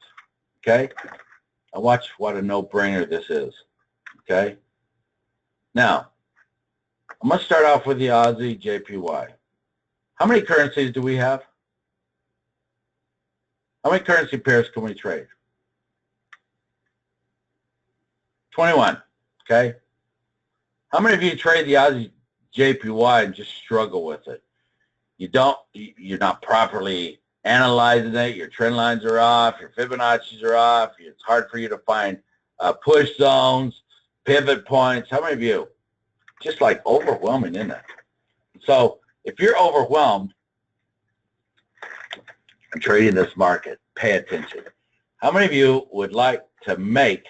okay? Now watch what a no-brainer this is, okay? Now, I'm going to start off with the Aussie JPY. How many currencies do we have? How many currency pairs can we trade? 21, okay? How many of you trade the Aussie JPY and just struggle with it? You're not properly analyzing it, your trend lines are off, your Fibonacci's are off, it's hard for you to find push zones, pivot points. How many of you? Just like overwhelming, isn't it? So if you're overwhelmed and trading this market, pay attention. How many of you would like to make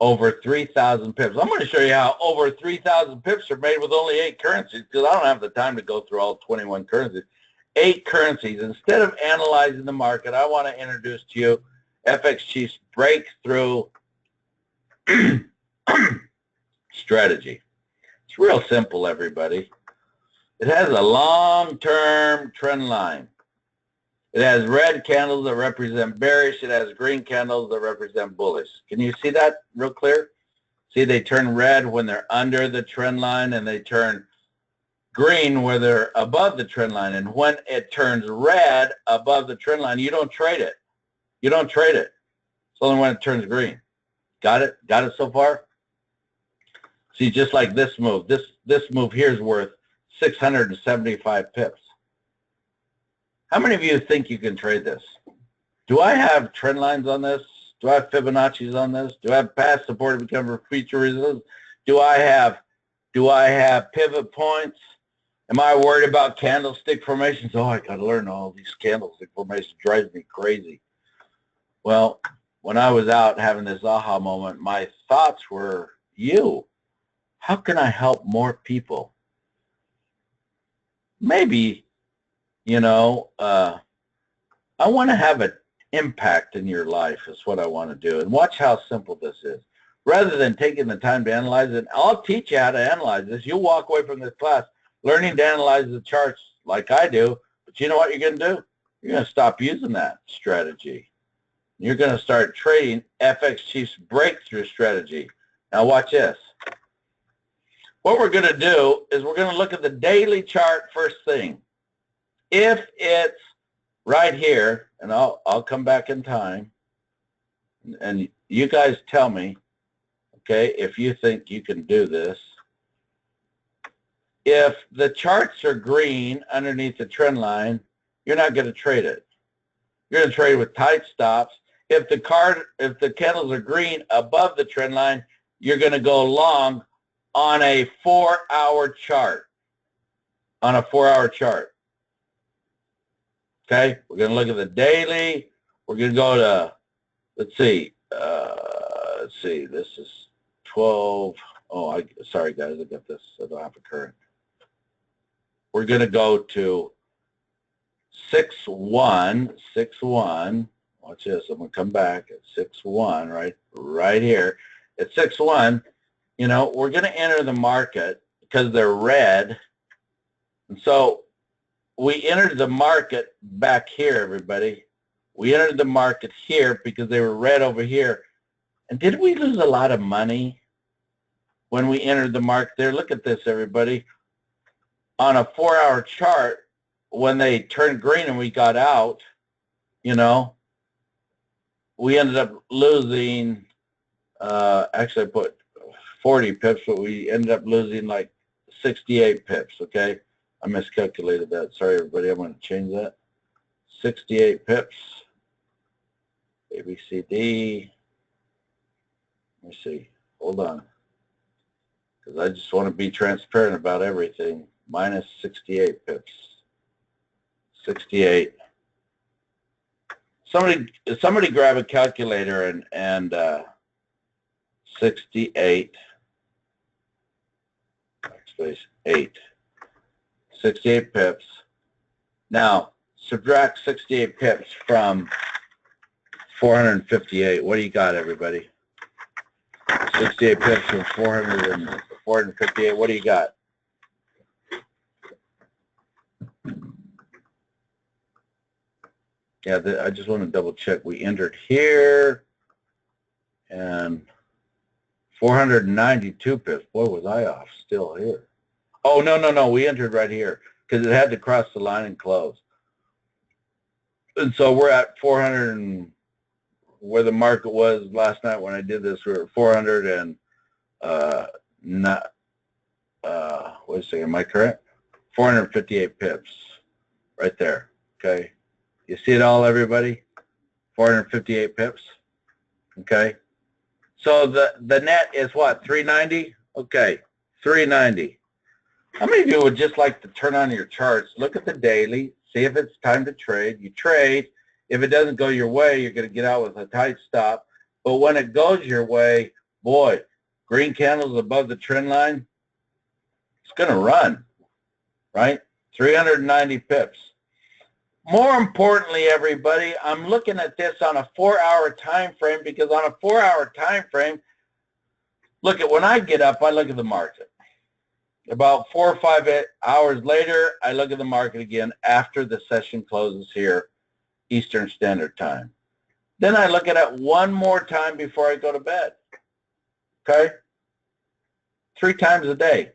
over 3,000 pips? I'm going to show you how over 3,000 pips are made with only 8 currencies, because I don't have the time to go through all 21 currencies. 8 currencies. Instead of analyzing the market, I want to introduce to you FX Chief's breakthrough strategy. It's real simple, everybody. It has a long-term trend line. It has red candles that represent bearish. It has green candles that represent bullish. Can you see that real clear? See, they turn red when they're under the trend line, and they turn green where they're above the trend line. And when it turns red above the trend line, you don't trade it. You don't trade it. It's only when it turns green. Got it? Got it so far? See, just like this move. This move here is worth 675 pips. How many of you think you can trade this? Do I have trend lines on this? Do I have Fibonacci's on this? Do I have past support to become a feature resistance? Do I have pivot points? Am I worried about candlestick formations? Oh, I got to learn all these candlestick formations. It drives me crazy. Well, when I was out having this aha moment, my thoughts were, how can I help more people? Maybe, I want to have an impact in your life is what I want to do. And watch how simple this is. Rather than taking the time to analyze it, I'll teach you how to analyze this. You'll walk away from this class learning to analyze the charts like I do, but you know what you're going to do? You're going to stop using that strategy. You're going to start trading FX Chief's breakthrough strategy. Now watch this. What we're going to do is we're going to look at the daily chart first thing. If it's right here, and I'll come back in time, and you guys tell me, okay, if you think you can do this. If the charts are green underneath the trend line, you're not going to trade it. You're going to trade with tight stops. If the candles are green above the trend line, you're going to go long on a 4-hour chart. On a 4-hour chart. Okay, we're going to look at the daily. We're going to go to, let's see, this is 12. Oh, sorry guys, I got this. I don't have a current. We're going to go to 6-1. Watch this. I'm going to come back at 6-1 right here. At 6-1, You know, we're going to enter the market because they're red. And so we entered the market back here, everybody. We entered the market here because they were red over here. And did we lose a lot of money when we entered the market there? Look at this, everybody. On a 4-hour chart, when they turned green and we got out, you know, we ended up losing, actually I put 40 pips, but we ended up losing like 68 pips, okay? I miscalculated that. Sorry, everybody. I'm going to change that. 68 pips. A, B, C, D. Let me see. Hold on. Because I just want to be transparent about everything. Minus 68 pips. 68. Somebody grab a calculator and 68. Backspace 8. 68 pips. Now, subtract 68 pips from 458. What do you got, everybody? 68 pips from 458. What do you got? Yeah, I just want to double check. We entered here and 492 pips. Boy, was I off still here. Oh, no. We entered right here because it had to cross the line and close. And so we're at 400 and where the market was last night when I did this, we were at 400 and wait a second, am I correct? 458 pips right there, okay? You see it all, everybody? 458 pips, okay? So the net is what, 390? Okay, 390. How many of you would just like to turn on your charts, look at the daily, see if it's time to trade? You trade. If it doesn't go your way, you're going to get out with a tight stop. But when it goes your way, boy, green candles above the trend line, it's going to run, right? 390 pips. More importantly, everybody, I'm looking at this on a 4-hour time frame because on a 4-hour time frame, look at when I get up, I look at the market. About 4 or 5 hours later, I look at the market again after the session closes here, Eastern Standard Time. Then I look at it one more time before I go to bed. Okay? 3 times a day.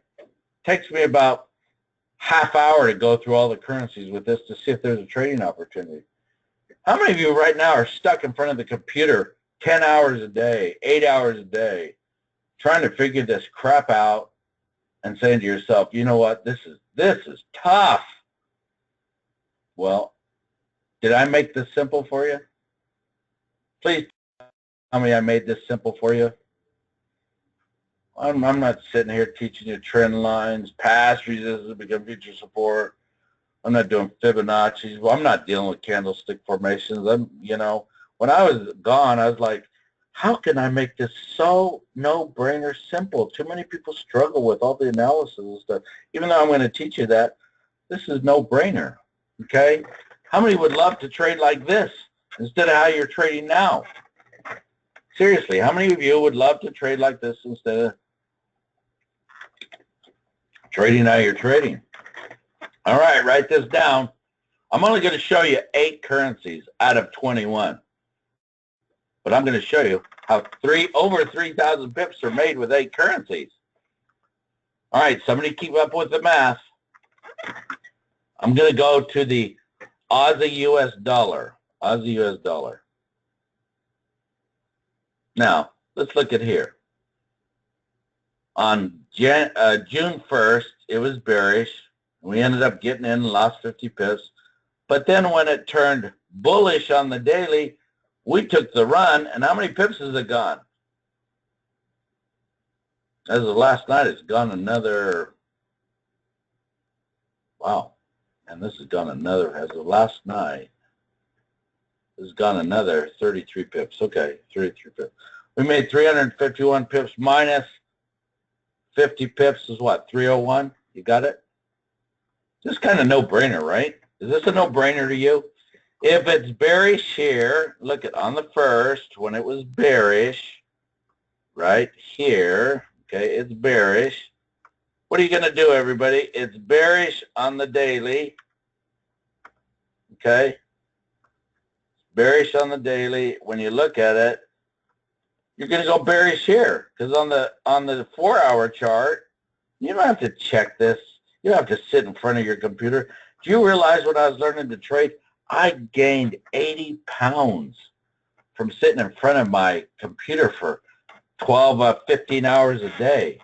Takes me about half hour to go through all the currencies with this to see if there's a trading opportunity. How many of you right now are stuck in front of the computer 10 hours a day, 8 hours a day, trying to figure this crap out and saying to yourself, you know what, this is tough. Well, did I make this simple for you? Please tell me I made this simple for you. I'm not sitting here teaching you trend lines, past resistance become future support. I'm not doing Fibonacci's. Well, I'm not dealing with candlestick formations. When I was gone, I was like, how can I make this so no-brainer simple? Too many people struggle with all the analysis and stuff. Even though I'm going to teach you that, this is no-brainer, okay? How many would love to trade like this instead of how you're trading now? Seriously, how many of you would love to trade like this instead of trading how you're trading? All right, write this down. I'm only going to show you 8 currencies out of 21. But I'm going to show you how over 3,000 pips are made with 8 currencies. All right, somebody keep up with the math. I'm going to go to the Aussie US dollar. Aussie US dollar. Now, let's look at here. On June 1st, it was bearish. We ended up getting in and lost 50 pips. But then when it turned bullish on the daily, we took the run, and how many pips has it gone? As of last night, it's gone another, wow, and this has gone another, as of last night, it's gone another 33 pips. Okay, 33 pips. We made 351 pips minus 50 pips is what, 301? You got it? This is kind of no-brainer, right? Is this a no-brainer to you? If it's bearish here, look at on the 1st when it was bearish, right here, Okay, it's bearish. What are you going to do, everybody? It's bearish on the daily. Okay, bearish on the daily. When you look at it, you're going to go bearish here, because on the 4-hour chart, you don't have to check this. You don't have to sit in front of your computer. Do you realize when I was learning to trade, I gained 80 pounds from sitting in front of my computer for 12, 15 hours a day.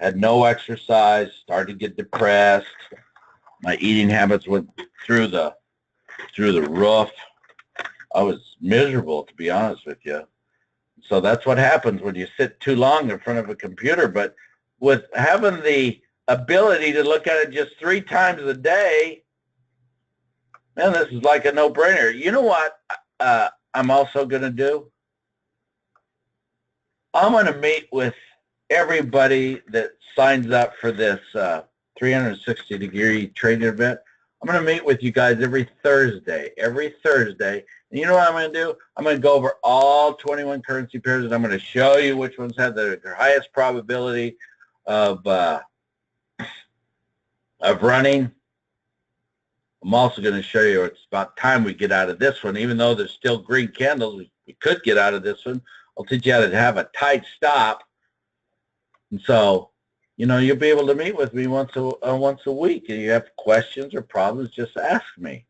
Had no exercise, started to get depressed. My eating habits went through the roof. I was miserable, to be honest with you. So that's what happens when you sit too long in front of a computer. But with having the ability to look at it just 3 times a day, man, this is like a no-brainer. You know what I'm also going to do? I'm going to meet with everybody that signs up for this 360-degree trading event. I'm going to meet with you guys every Thursday. And you know what I'm going to do? I'm going to go over all 21 currency pairs, and I'm going to show you which ones have their highest probability of running. I'm also going to show you it's about time we get out of this one. Even though there's still green candles, we could get out of this one. I'll teach you how to have a tight stop. And so, you know, you'll be able to meet with me once a week. If you have questions or problems, just ask me.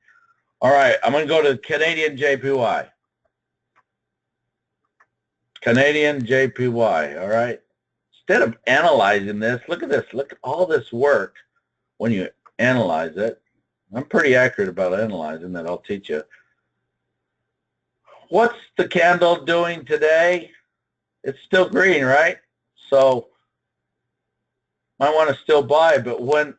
All right, I'm going to go to Canadian JPY. Canadian JPY, all right? Instead of analyzing this, look at this. Look at all this work when you analyze it. I'm pretty accurate about analyzing that. I'll teach you. What's the candle doing today? It's still green, right? So might want to still buy, but when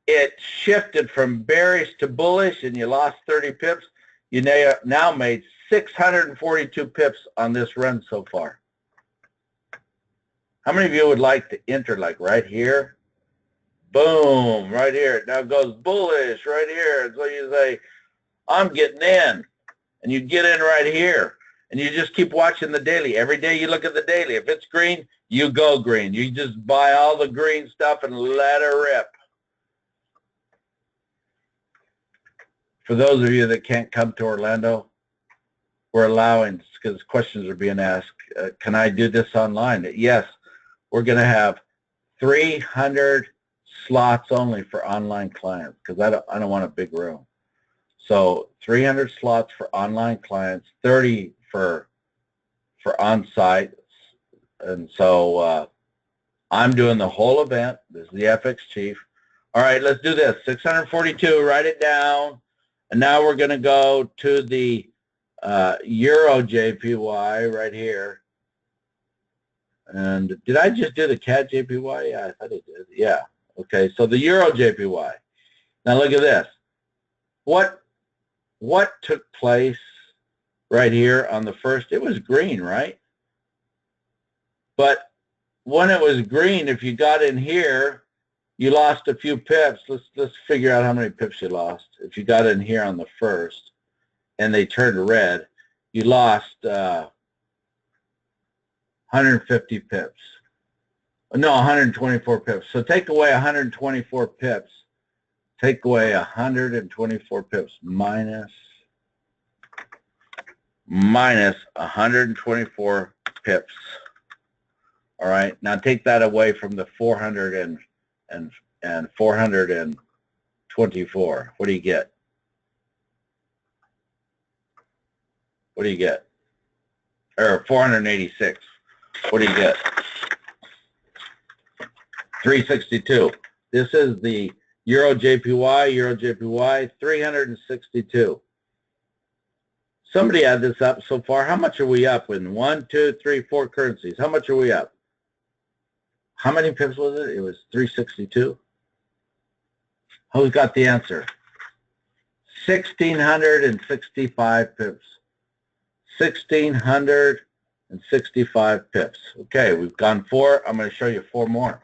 it shifted from bearish to bullish and you lost 30 pips, you now made 642 pips on this run so far. How many of you would like to enter like right here? Boom, right here. It now goes bullish right here. So you say, I'm getting in. And you get in right here. And you just keep watching the daily. Every day you look at the daily. If it's green, you go green. You just buy all the green stuff and let it rip. For those of you that can't come to Orlando, we're allowing, because questions are being asked, can I do this online? Yes, we're going to have 300 slots only for online clients, because I don't want a big room. So 300 slots for online clients, 30 for on-site. And so I'm doing the whole event. This is the FX Chief. All right, let's do this. 642, write it down. And now we're going to go to the Euro JPY right here. And did I just do the CAD JPY? Yeah, I thought I did. Yeah. Okay, so the Euro JPY. Now look at this. What took place right here on the first? It was green, right? But when it was green, if you got in here, you lost a few pips. Let's figure out how many pips you lost. If you got in here on the first and they turned red, you lost 150 pips. No, 124 pips. So take away 124 pips. Take away 124 pips minus 124 pips. All right. Now take that away from the 400 and 424. What do you get? What do you get? Or 486. What do you get? 362. This is the Euro JPY, 362. Somebody add this up so far. How much are we up in 1, 2, 3, 4 currencies? How much are we up? How many pips was it? It was 362. Who's got the answer? 1,665 pips. 1,665 pips. Okay, we've gone 4. I'm going to show you 4 more.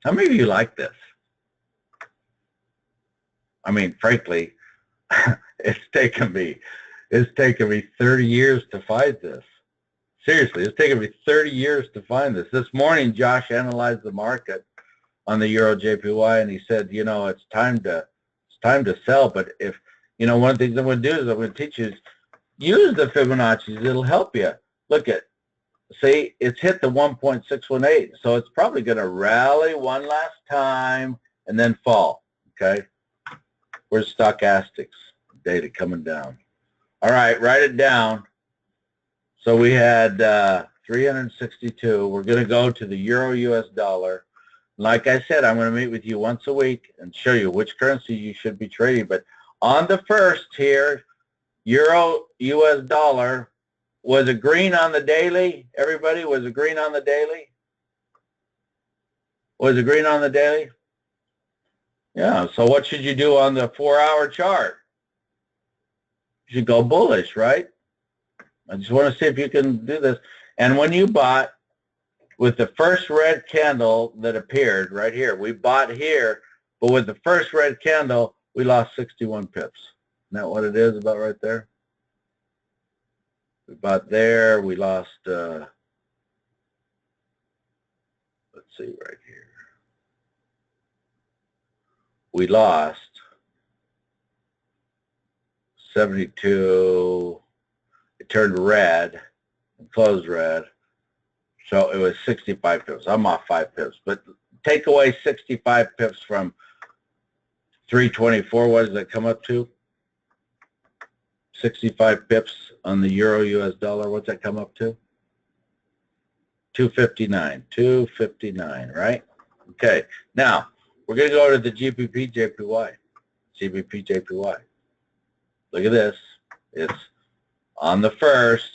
How many of you like this? I mean, frankly, it's taken me 30 years to find this. Seriously, it's taken me 30 years to find this. This morning, Josh analyzed the market on the Euro JPY, and he said, you know, it's time to sell. But if, you know, one of the things I'm going to do is I'm going to teach you is use the Fibonacci's. It'll help you. Look at, see, it's hit the 1.618, so it's probably going to rally one last time and then fall. Okay, where's stochastics data coming down? All right, write it down. So we had 362. We're going to go to the Euro US dollar. Like I said, I'm going to meet with you once a week and show you which currency you should be trading. But on the first here, Euro US dollar, was it green on the daily? Everybody, was it green on the daily? Was it green on the daily? Yeah, so what should you do on the 4-hour chart? You should go bullish, right? I just want to see if you can do this. And when you bought with the first red candle that appeared right here, we bought here, but with the first red candle, we lost 61 pips. Isn't that what it is about right there? We bought there, we lost, let's see right here. We lost 72. It turned red and closed red. So it was 65 pips. I'm off 5 pips. But take away 65 pips from 324. What does that come up to? 65 pips on the Euro US dollar. What's that come up to? 259. 259, right? Okay. Now, we're going to go to the GBP JPY. GBP JPY. Look at this. It's on the first,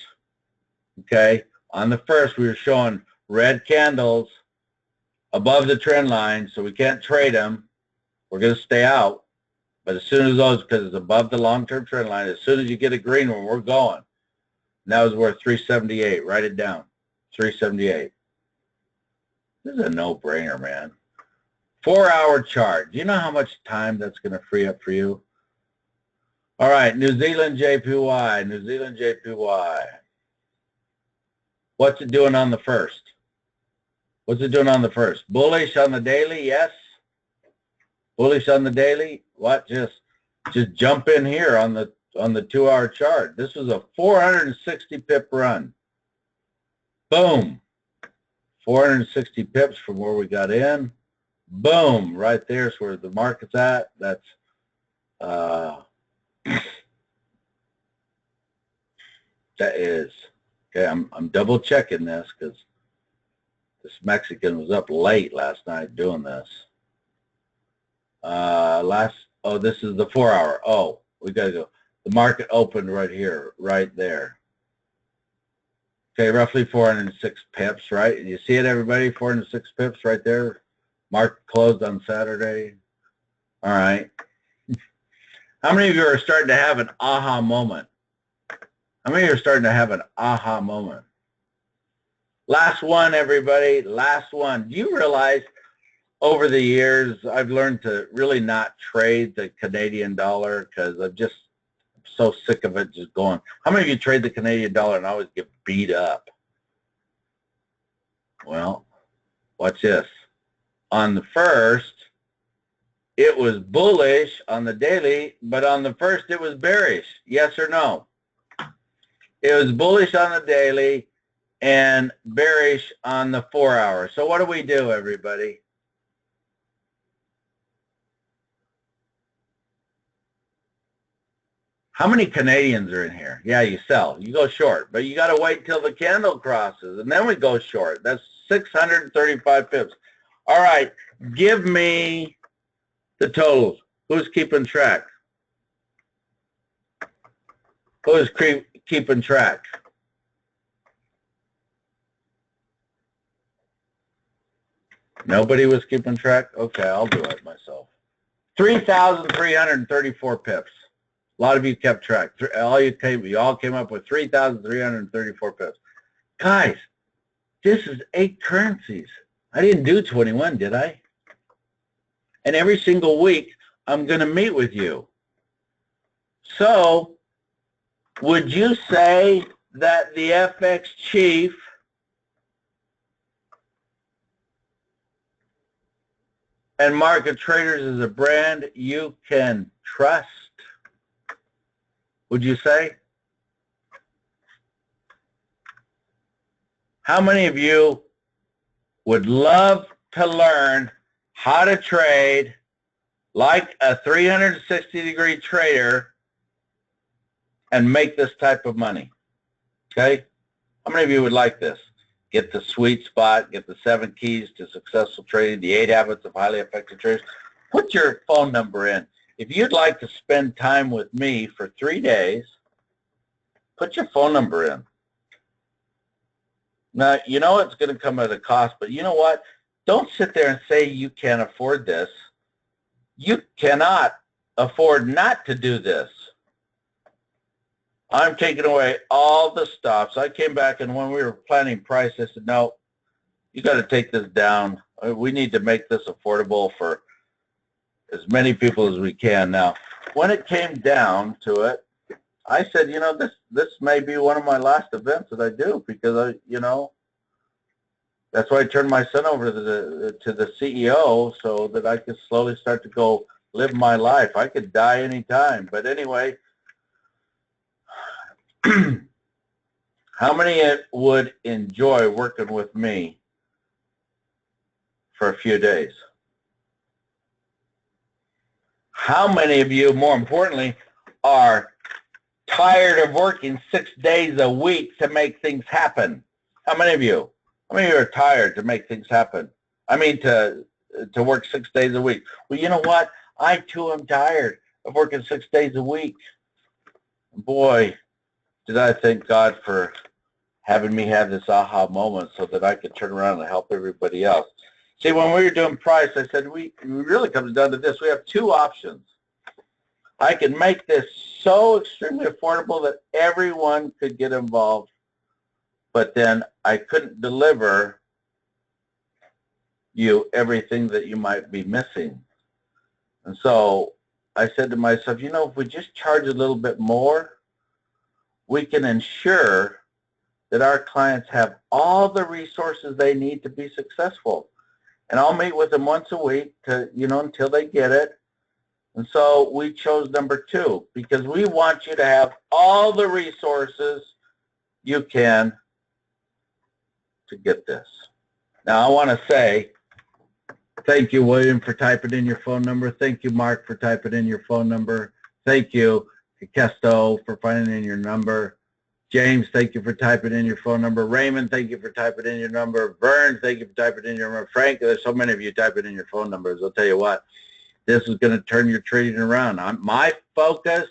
okay, on the first we were showing red candles above the trend line, so we can't trade them. We're going to stay out. But as soon as those, because it's above the long-term trend line, as soon as you get a green one, we're going. And that was worth 378. Write it down. 378. This is a no-brainer, man. 4-hour chart. Do you know how much time that's going to free up for you? All right, New Zealand JPY, New Zealand JPY. What's it doing on the first? What's it doing on the first? Bullish on the daily, yes. Bullish on the daily. What? Just jump in here on the 2-hour chart. This was a 460 pip run. Boom. 460 pips from where we got in. Boom. Right there's where the market's at. That's that is, okay, I'm double checking this because this Mexican was up late last night doing this. Oh, this is the 4-hour. Oh, we got to go. The market opened right here, right there. Okay, roughly 406 pips, right? You see it, everybody? 406 pips right there. Market closed on Saturday. All right. How many of you are starting to have an aha moment? How many of you are starting to have an aha moment? Last one, everybody. Last one. Do you realize over the years I've learned to really not trade the Canadian dollar because I'm just so sick of it just going. How many of you trade the Canadian dollar and always get beat up? Well, watch this. On the first, it was bullish on the daily, but on the first it was bearish. Yes or no? It was bullish on the daily and bearish on the 4-hour. So what do we do, everybody? How many Canadians are in here? Yeah, you sell. You go short, but you got to wait till the candle crosses, and then we go short. That's 635 pips. All right, give me the totals. Who's keeping track? Who is keeping track? Nobody was keeping track? Okay, I'll do it myself. 3,334 pips. A lot of you kept track. You all came up with 3,334 pips. Guys, this is 8 currencies. I didn't do 21, did I? And every single week, I'm going to meet with you. So, would you say that the FX Chief and Market Traders is a brand you can trust? Would you say? How many of you would love to learn how to trade like a 360-degree trader and make this type of money? Okay? How many of you would like this? Get the sweet spot, get the 7 keys to successful trading, the 8 habits of highly effective traders. Put your phone number in. If you'd like to spend time with me for 3 days, put your phone number in. Now, you know it's going to come at a cost, but you know what? Don't sit there and say you can't afford this. You cannot afford not to do this. I'm taking away all the stops. I came back, and when we were planning price, I said, no, you got to take this down. We need to make this affordable for as many people as we can. Now, when it came down to it, I said, you know, this may be one of my last events that I do, because that's why I turned my son over to the CEO, so that I could slowly start to go live my life. I could die anytime. But anyway, how many would enjoy working with me for a few days? How many of you, more importantly, are tired of working 6 days a week to make things happen? How many of you? How many of you are tired to make things happen? I mean, to work 6 days a week. Well, you know what? I, too, am tired of working 6 days a week. Boy, did I thank God for having me have this aha moment so that I could turn around and help everybody else. See, when we were doing price, I said, it really comes down to this. We have 2 options. I can make this so extremely affordable that everyone could get involved, but then I couldn't deliver you everything that you might be missing. And so I said to myself, you know, if we just charge a little bit more, we can ensure that our clients have all the resources they need to be successful. And I'll meet with them once a week to, until they get it. And so we chose number 2, because we want you to have all the resources you can to get this. Now, I want to say thank you, William, for typing in your phone number. Thank you, Mark, for typing in your phone number. Thank you, Kesto, for finding in your number. James, thank you for typing in your phone number. Raymond, thank you for typing in your number. Vern, thank you for typing in your number. Frank, there's so many of you typing in your phone numbers. I'll tell you what, this is going to turn your trading around. My focus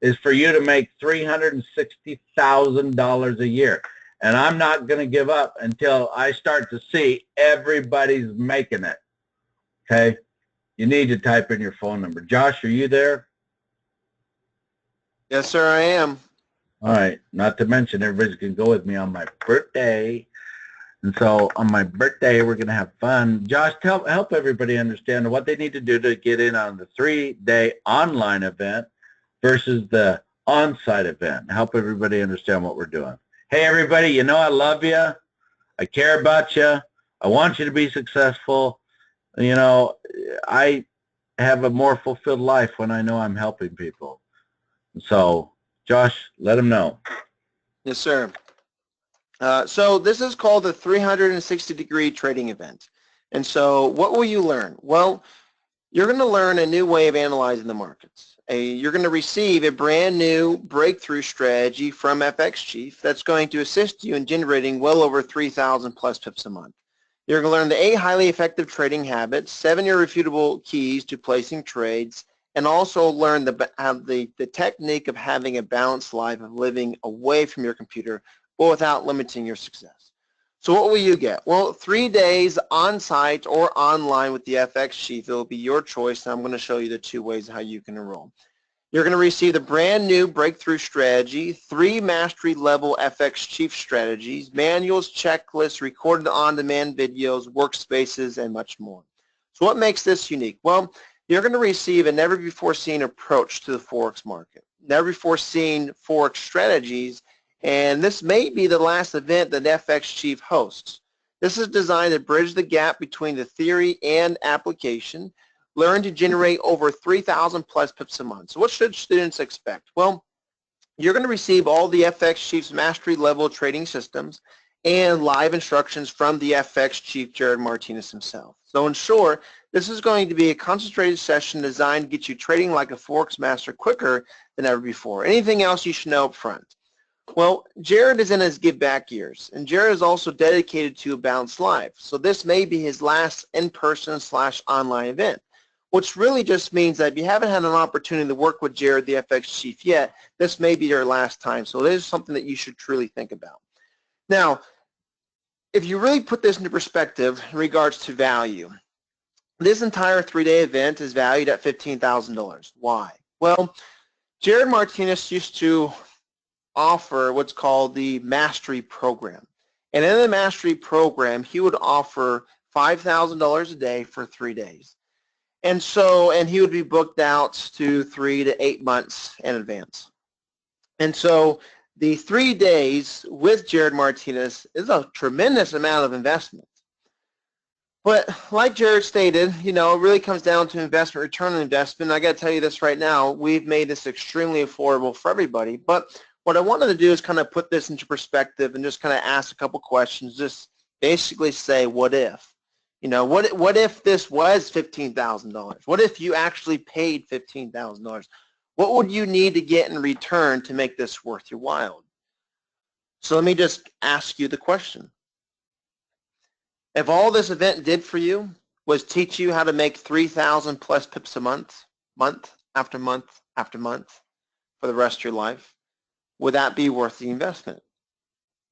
is for you to make $360,000 a year. And I'm not going to give up until I start to see everybody's making it. Okay? You need to type in your phone number. Josh, are you there? Yes, sir, I am. All right. Not to mention, everybody's going to go with me on my birthday. And so on my birthday, we're going to have fun. Josh, help everybody understand what they need to do to get in on the 3-day online event versus the on-site event. Help everybody understand what we're doing. Hey, everybody, I love you. I care about you. I want you to be successful. I have a more fulfilled life when I know I'm helping people. So, Josh, let them know. Yes, sir. So this is called the 360-degree trading event. And so what will you learn? Well, you're going to learn a new way of analyzing the markets. You're going to receive a brand new breakthrough strategy from FX Chief that's going to assist you in generating well over 3,000 plus pips a month. You're going to learn the 8 highly effective trading habits, 7 irrefutable keys to placing trades, and also learn the technique of having a balanced life, of living away from your computer, but without limiting your success. So what will you get? Well, 3 days on-site or online with the FX Chief. It will be your choice, and I'm going to show you the 2 ways how you can enroll. You're going to receive the brand new breakthrough strategy, 3 mastery level FX Chief strategies, manuals, checklists, recorded on-demand videos, workspaces, and much more. So what makes this unique? Well, you're going to receive a never-before-seen approach to the Forex market, never-before-seen Forex strategies, And this may be the last event that FX Chief hosts. This is designed to bridge the gap between the theory and application. Learn to generate over 3,000 plus pips a month. So what should students expect? Well, you're going to receive all the FX Chief's mastery level trading systems and live instructions from the FX Chief, Jared Martinez himself. So in short, this is going to be a concentrated session designed to get you trading like a Forex master quicker than ever before. Anything else you should know up front? Well, Jared is in his give back years, and Jared is also dedicated to Bounce Live. So this may be his last in-person / online event, which really just means that if you haven't had an opportunity to work with Jared, the FX Chief, yet, this may be your last time. So it is something that you should truly think about. Now, if you really put this into perspective in regards to value, this entire 3-day event is valued at $15,000. Why? Well, Jared Martinez used to offer what's called the Mastery Program. And in the Mastery Program, he would offer $5,000 a day for 3 days. And he would be booked out to 3 to 8 months in advance. And so the 3 days with Jared Martinez is a tremendous amount of investment. But like Jared stated, it really comes down to investment, return on investment. I got to tell you this right now, we've made this extremely affordable for everybody. But what I wanted to do is kind of put this into perspective and just kind of ask a couple questions, just basically say, what if? What if this was $15,000? What if you actually paid $15,000? What would you need to get in return to make this worth your while? So let me just ask you the question. If all this event did for you was teach you how to make 3,000 plus pips a month, month after month after month for the rest of your life, would that be worth the investment?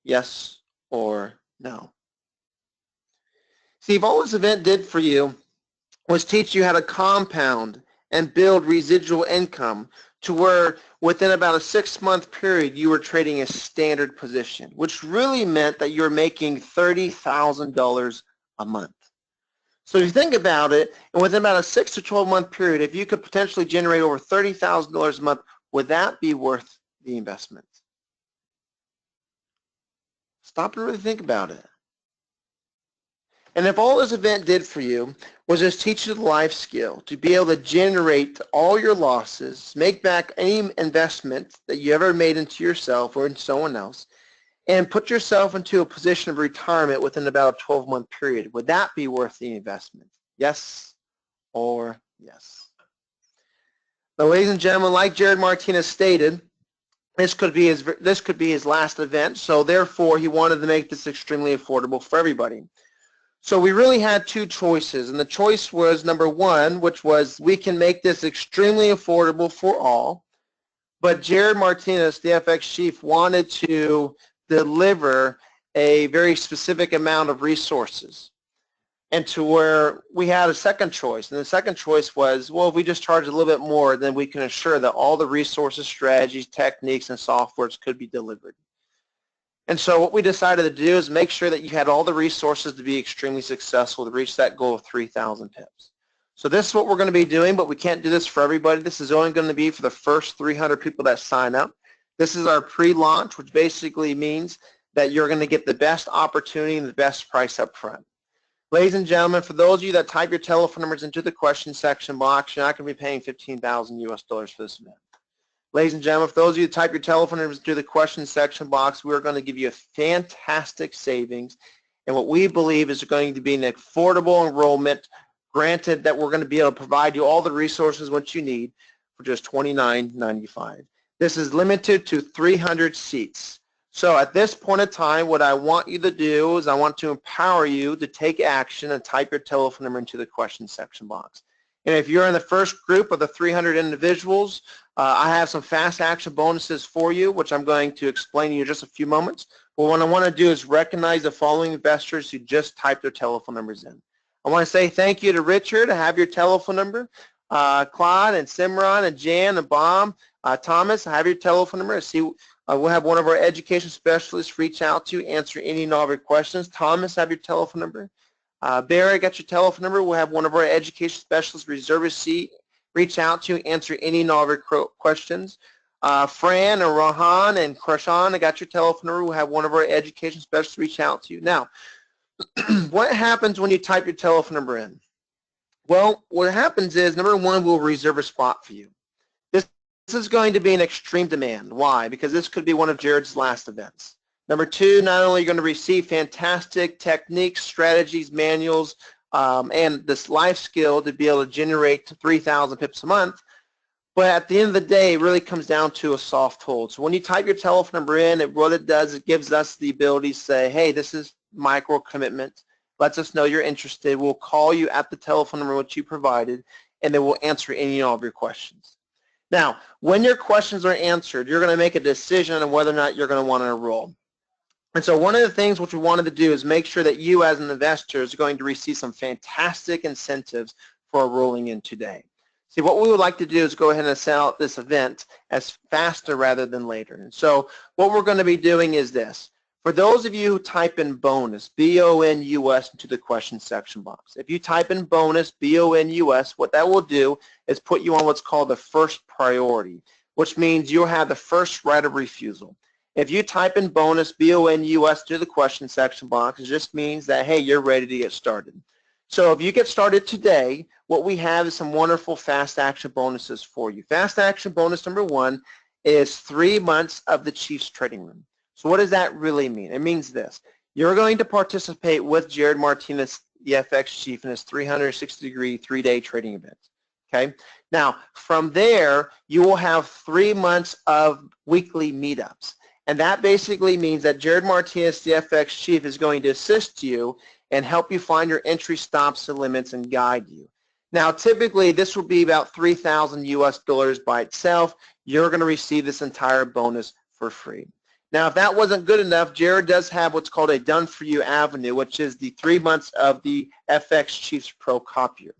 Yes or no? See, if all this event did for you was teach you how to compound and build residual income to where within about a 6-month period you were trading a standard position, which really meant that you're making $30,000 a month. So if you think about it, and within about a 6 to 12-month period, if you could potentially generate over $30,000 a month, would that be worth the investment? Stop and really think about it. And if all this event did for you was just teach you the life skill to be able to generate all your losses, make back any investment that you ever made into yourself or into someone else, and put yourself into a position of retirement within about a 12-month period, would that be worth the investment? Yes or yes? Now, ladies and gentlemen, like Jared Martinez stated, this could be his last event, so therefore he wanted to make this extremely affordable for everybody. So we really had 2 choices, and the choice was number 1, which was we can make this extremely affordable for all, but Jared Martinez, the FX Chief, wanted to deliver a very specific amount of resources, and to where we had a second choice, and the second choice was, well, if we just charge a little bit more, then we can ensure that all the resources, strategies, techniques, and softwares could be delivered. And so what we decided to do is make sure that you had all the resources to be extremely successful to reach that goal of 3,000 pips. So this is what we're going to be doing, but we can't do this for everybody. This is only going to be for the first 300 people that sign up. This is our pre-launch, which basically means that you're going to get the best opportunity and the best price up front. Ladies and gentlemen, for those of you that type your telephone numbers into the question section box, you're not going to be paying $15,000 US for this event. Ladies and gentlemen, for those of you that type your telephone numbers into the question section box, we're going to give you a fantastic savings and what we believe is going to be an affordable enrollment, granted that we're going to be able to provide you all the resources what you need for just $29.95. This is limited to 300 seats. So at this point in time, what I want you to do is I want to empower you to take action and type your telephone number into the question section box. And if you're in the first group of the 300 individuals, I have some fast action bonuses for you, which I'm going to explain to you in just a few moments. But what I want to do is recognize the following investors who just typed their telephone numbers in. I want to say thank you to Richard. I have your telephone number. Claude and Simran and Jan and Bob, Thomas, I have your telephone number. We'll have one of our education specialists reach out to you, answer any and all of your questions. Thomas, I have your telephone number. Barry, I got your telephone number. We'll have one of our education specialists, reservist C, reach out to you, answer any and all of your questions. Fran and Rohan and Krishan, I got your telephone number. We'll have one of our education specialists reach out to you. Now, what happens when you type your telephone number in? Well, what happens is, number one, we'll reserve a spot for you. This is going to be an extreme demand. Why? Because this could be one of Jared's last events. Number two, not only are you going to receive fantastic techniques, strategies, manuals, and this life skill to be able to generate 3,000 pips a month, but at the end of the day, it really comes down to a soft hold. So when you type your telephone number in, what it does, it gives us the ability to say, hey, this is micro commitment. Lets us know you're interested. We'll call you at the telephone number which you provided, and then we'll answer any and all of your questions. Now, when your questions are answered, you're going to make a decision on whether or not you're going to want to enroll. And so one of the things which we wanted to do is make sure that you as an investor is going to receive some fantastic incentives for enrolling in today. See, what we would like to do is go ahead and sell out this event as faster rather than later. And so what we're going to be doing is this. For those of you who type in bonus, B-O-N-U-S, into the question section box, if you type in bonus, B-O-N-U-S, what that will do is put you on what's called the first priority, which means you'll have the first right of refusal. If you type in bonus, B-O-N-U-S, to the question section box, it just means that, hey, you're ready to get started. So if you get started today, what we have is some wonderful fast action bonuses for you. Fast action bonus number one is 3 months of the Chiefs trading room. So what does that really mean? It means this. You're going to participate with Jared Martinez, the FX Chief, in his 360-degree 3-day trading event. Okay? Now, from there, you will have 3 months of weekly meetups. And that basically means that Jared Martinez, the FX Chief, is going to assist you and help you find your entry stops and limits and guide you. Now, typically, this will be about $3,000 US by itself. You're going to receive this entire bonus for free. Now, if that wasn't good enough, Jared does have what's called a done-for-you avenue, which is the 3 months of the FX Chiefs Pro Copier.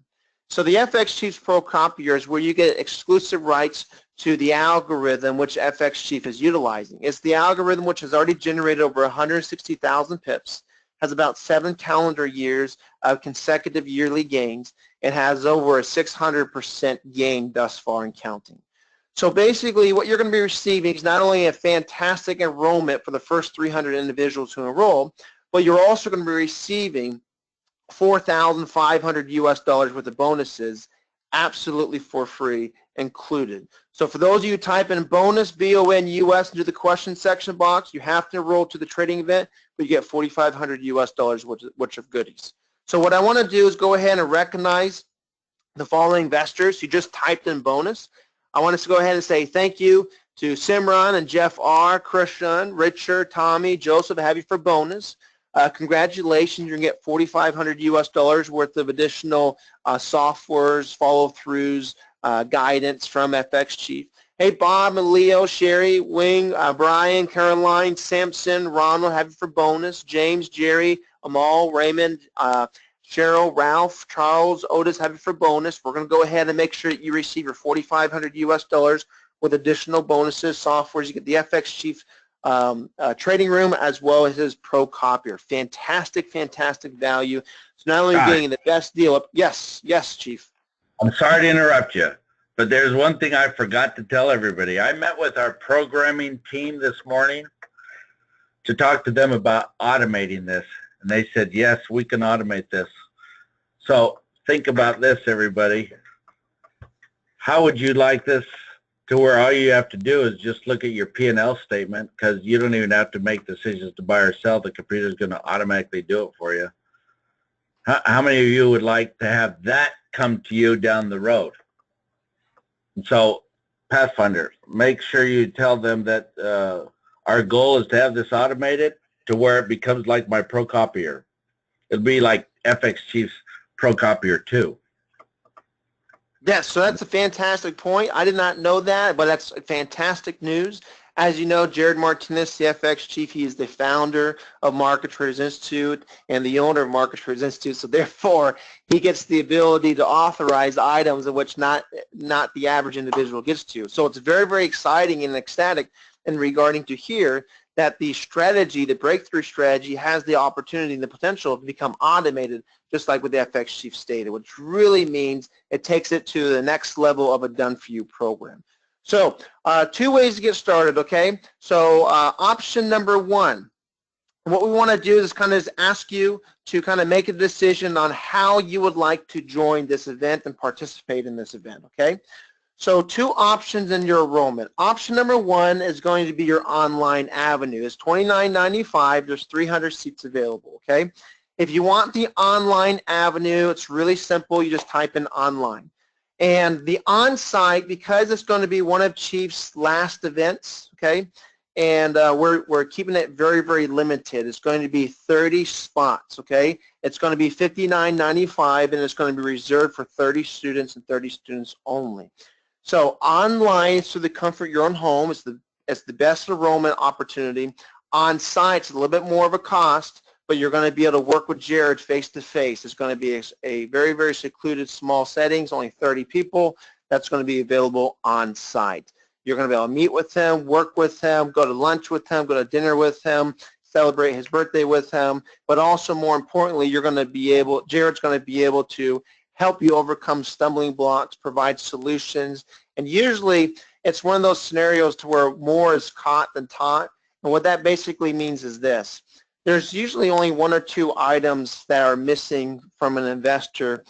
So the FX Chiefs Pro Copier is where you get exclusive rights to the algorithm which FX Chief is utilizing. It's the algorithm which has already generated over 160,000 pips, has about 7 calendar years of consecutive yearly gains, and has over a 600% gain thus far and counting. So basically what you're going to be receiving is not only a fantastic enrollment for the first 300 individuals who enroll, but you're also going to be receiving $4,500 US worth of bonuses absolutely for free included. So for those of you who type in bonus, B-O-N-U-S, into the question section box, you have to enroll to the trading event, but you get $4,500 US worth of goodies. So what I want to do is go ahead and recognize the following investors who just typed in bonus. I want us to go ahead and say thank you to Simran and Jeff R., Christian, Richard, Tommy, Joseph, have you for bonus. Congratulations, you're going to get $4,500 US worth of additional softwares, follow-throughs, guidance from FX Chief. Hey, Bob and Leo, Sherry, Wing, Brian, Caroline, Sampson, Ronald, have you for bonus. James, Jerry, Amal, Raymond, Cheryl, Ralph, Charles, Otis, have you for bonus. We're going to go ahead and make sure that you receive your $4,500 US with additional bonuses, softwares. You get the FX Chief trading room as well as his Pro Copier. Fantastic, fantastic value. So not only are you getting the best deal. Yes, Chief. I'm sorry to interrupt you, but there's one thing I forgot to tell everybody. I met with our programming team this morning to talk to them about automating this. And they said, yes, we can automate this. So think about this, everybody. How would you like this to where all you have to do is just look at your P&L statement, because you don't even have to make decisions to buy or sell. The computer is going to automatically do it for you. How many of you would like to have that come to you down the road? And so, Pathfinder, make sure you tell them that our goal is to have this automated to where it becomes like my Pro Copier. It'll be like FX Chief's Pro Copier 2. Yes, so that's a fantastic point. I did not know that, but that's fantastic news. As you know, Jared Martinez, the FX Chief, he is the founder of Market Traders Institute and the owner of Market Traders Institute. So therefore, he gets the ability to authorize items in which not the average individual gets to. So it's very, very exciting and ecstatic in regarding to here that the strategy, the breakthrough strategy, has the opportunity and the potential to become automated, just like what the FX Chief stated, which really means it takes it to the next level of a done-for-you program. So two ways to get started, okay? So option number one, what we want to do is kind of ask you to kind of make a decision on how you would like to join this event and participate in this event, okay? So two options in your enrollment. Option number one is going to be your online avenue. It's $29.95. There's 300 seats available, okay? If you want the online avenue, it's really simple. You just type in online. And the on-site, because it's going to be one of Chief's last events, okay, and we're keeping it very, very limited. It's going to be 30 spots, okay? It's going to be $59.95, and it's going to be reserved for 30 students and 30 students only. So online, through the comfort of your own home, it's the best enrollment opportunity. On-site, it's a little bit more of a cost, but you're going to be able to work with Jared face-to-face. It's going to be a very, very secluded, small settings, only 30 people. That's going to be available on-site. You're going to be able to meet with him, work with him, go to lunch with him, go to dinner with him, celebrate his birthday with him, but also more importantly, Jared's going to be able to help you overcome stumbling blocks, provide solutions, and usually it's one of those scenarios to where more is caught than taught, and what that basically means is this. There's usually only one or two items that are missing from an investor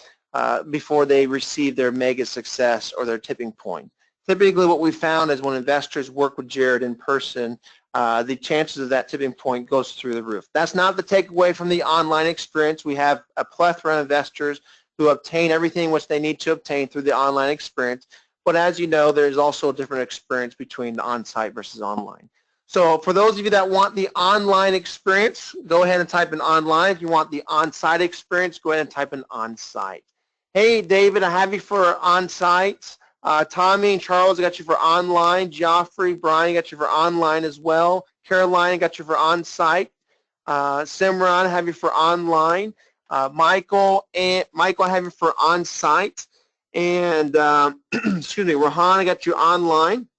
before they receive their mega success or their tipping point. Typically what we found is when investors work with Jared in person, the chances of that tipping point goes through the roof. That's not the takeaway from the online experience. We have a plethora of investors who obtain everything which they need to obtain through the online experience. But as you know, there's also a different experience between the on-site versus online. So for those of you that want the online experience, go ahead and type in online. If you want the on-site experience, go ahead and type in on-site. Hey, David, I have you for on-site. Tommy and Charles, I got you for online. Joffrey, Brian, I got you for online as well. Caroline, I got you for on-site. Simran, I have you for online. Michael, I have you for on-site. And, excuse me, Rohan, I got you online.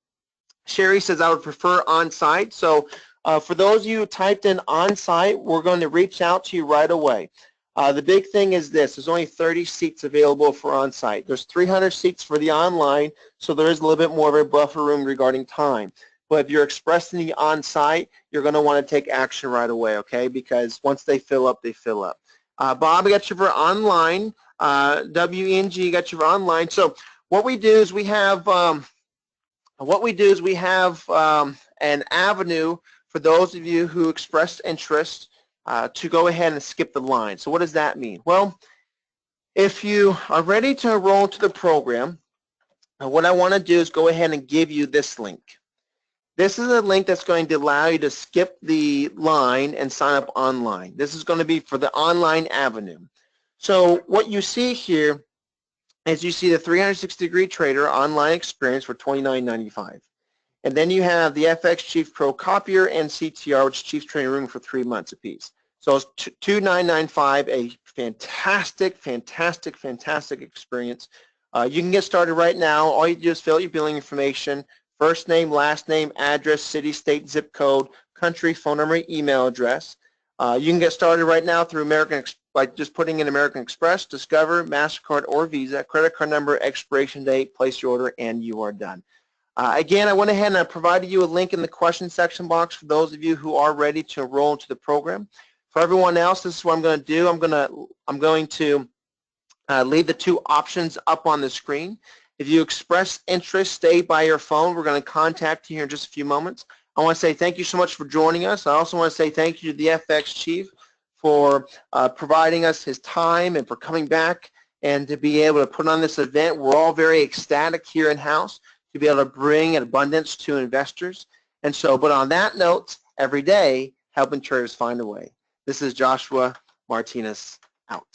Sherry says I would prefer on-site. So for those of you who typed in on-site, we're going to reach out to you right away. The big thing is this. There's only 30 seats available for on-site. There's 300 seats for the online, so there is a little bit more of a buffer room regarding time. But if you're expressing the on-site, you're going to want to take action right away, okay? Because once they fill up, they fill up. Bob, I got you for online. WNG got you for online. So what we do is we have an avenue for those of you who expressed interest to go ahead and skip the line. So what does that mean? Well, if you are ready to enroll into the program, what I want to do is go ahead and give you this link. This is a link that's going to allow you to skip the line and sign up online. This is going to be for the online avenue. So what you see here is you see the 360-degree trader online experience for $29.95. And then you have the FX Chief Pro copier and CTR, which is Chief's training room for 3 months apiece. So it's $29.95, a fantastic, fantastic, fantastic experience. You can get started right now. All you do is fill out your billing information, first name, last name, address, city, state, zip code, country, phone number, email address. You can get started right now through by just putting in American Express, Discover, MasterCard, or Visa, credit card number, expiration date, place your order, and you are done. Again, I went ahead and I provided you a link in the question section box for those of you who are ready to enroll into the program. For everyone else, this is what I'm going to do. I'm going to leave the two options up on the screen. If you express interest, stay by your phone. We're going to contact you here in just a few moments. I want to say thank you so much for joining us. I also want to say thank you to the FX Chief for providing us his time and for coming back and to be able to put on this event. We're all very ecstatic here in-house to be able to bring an abundance to investors. And so, but on that note, every day, helping traders find a way. This is Joshua Martinez out.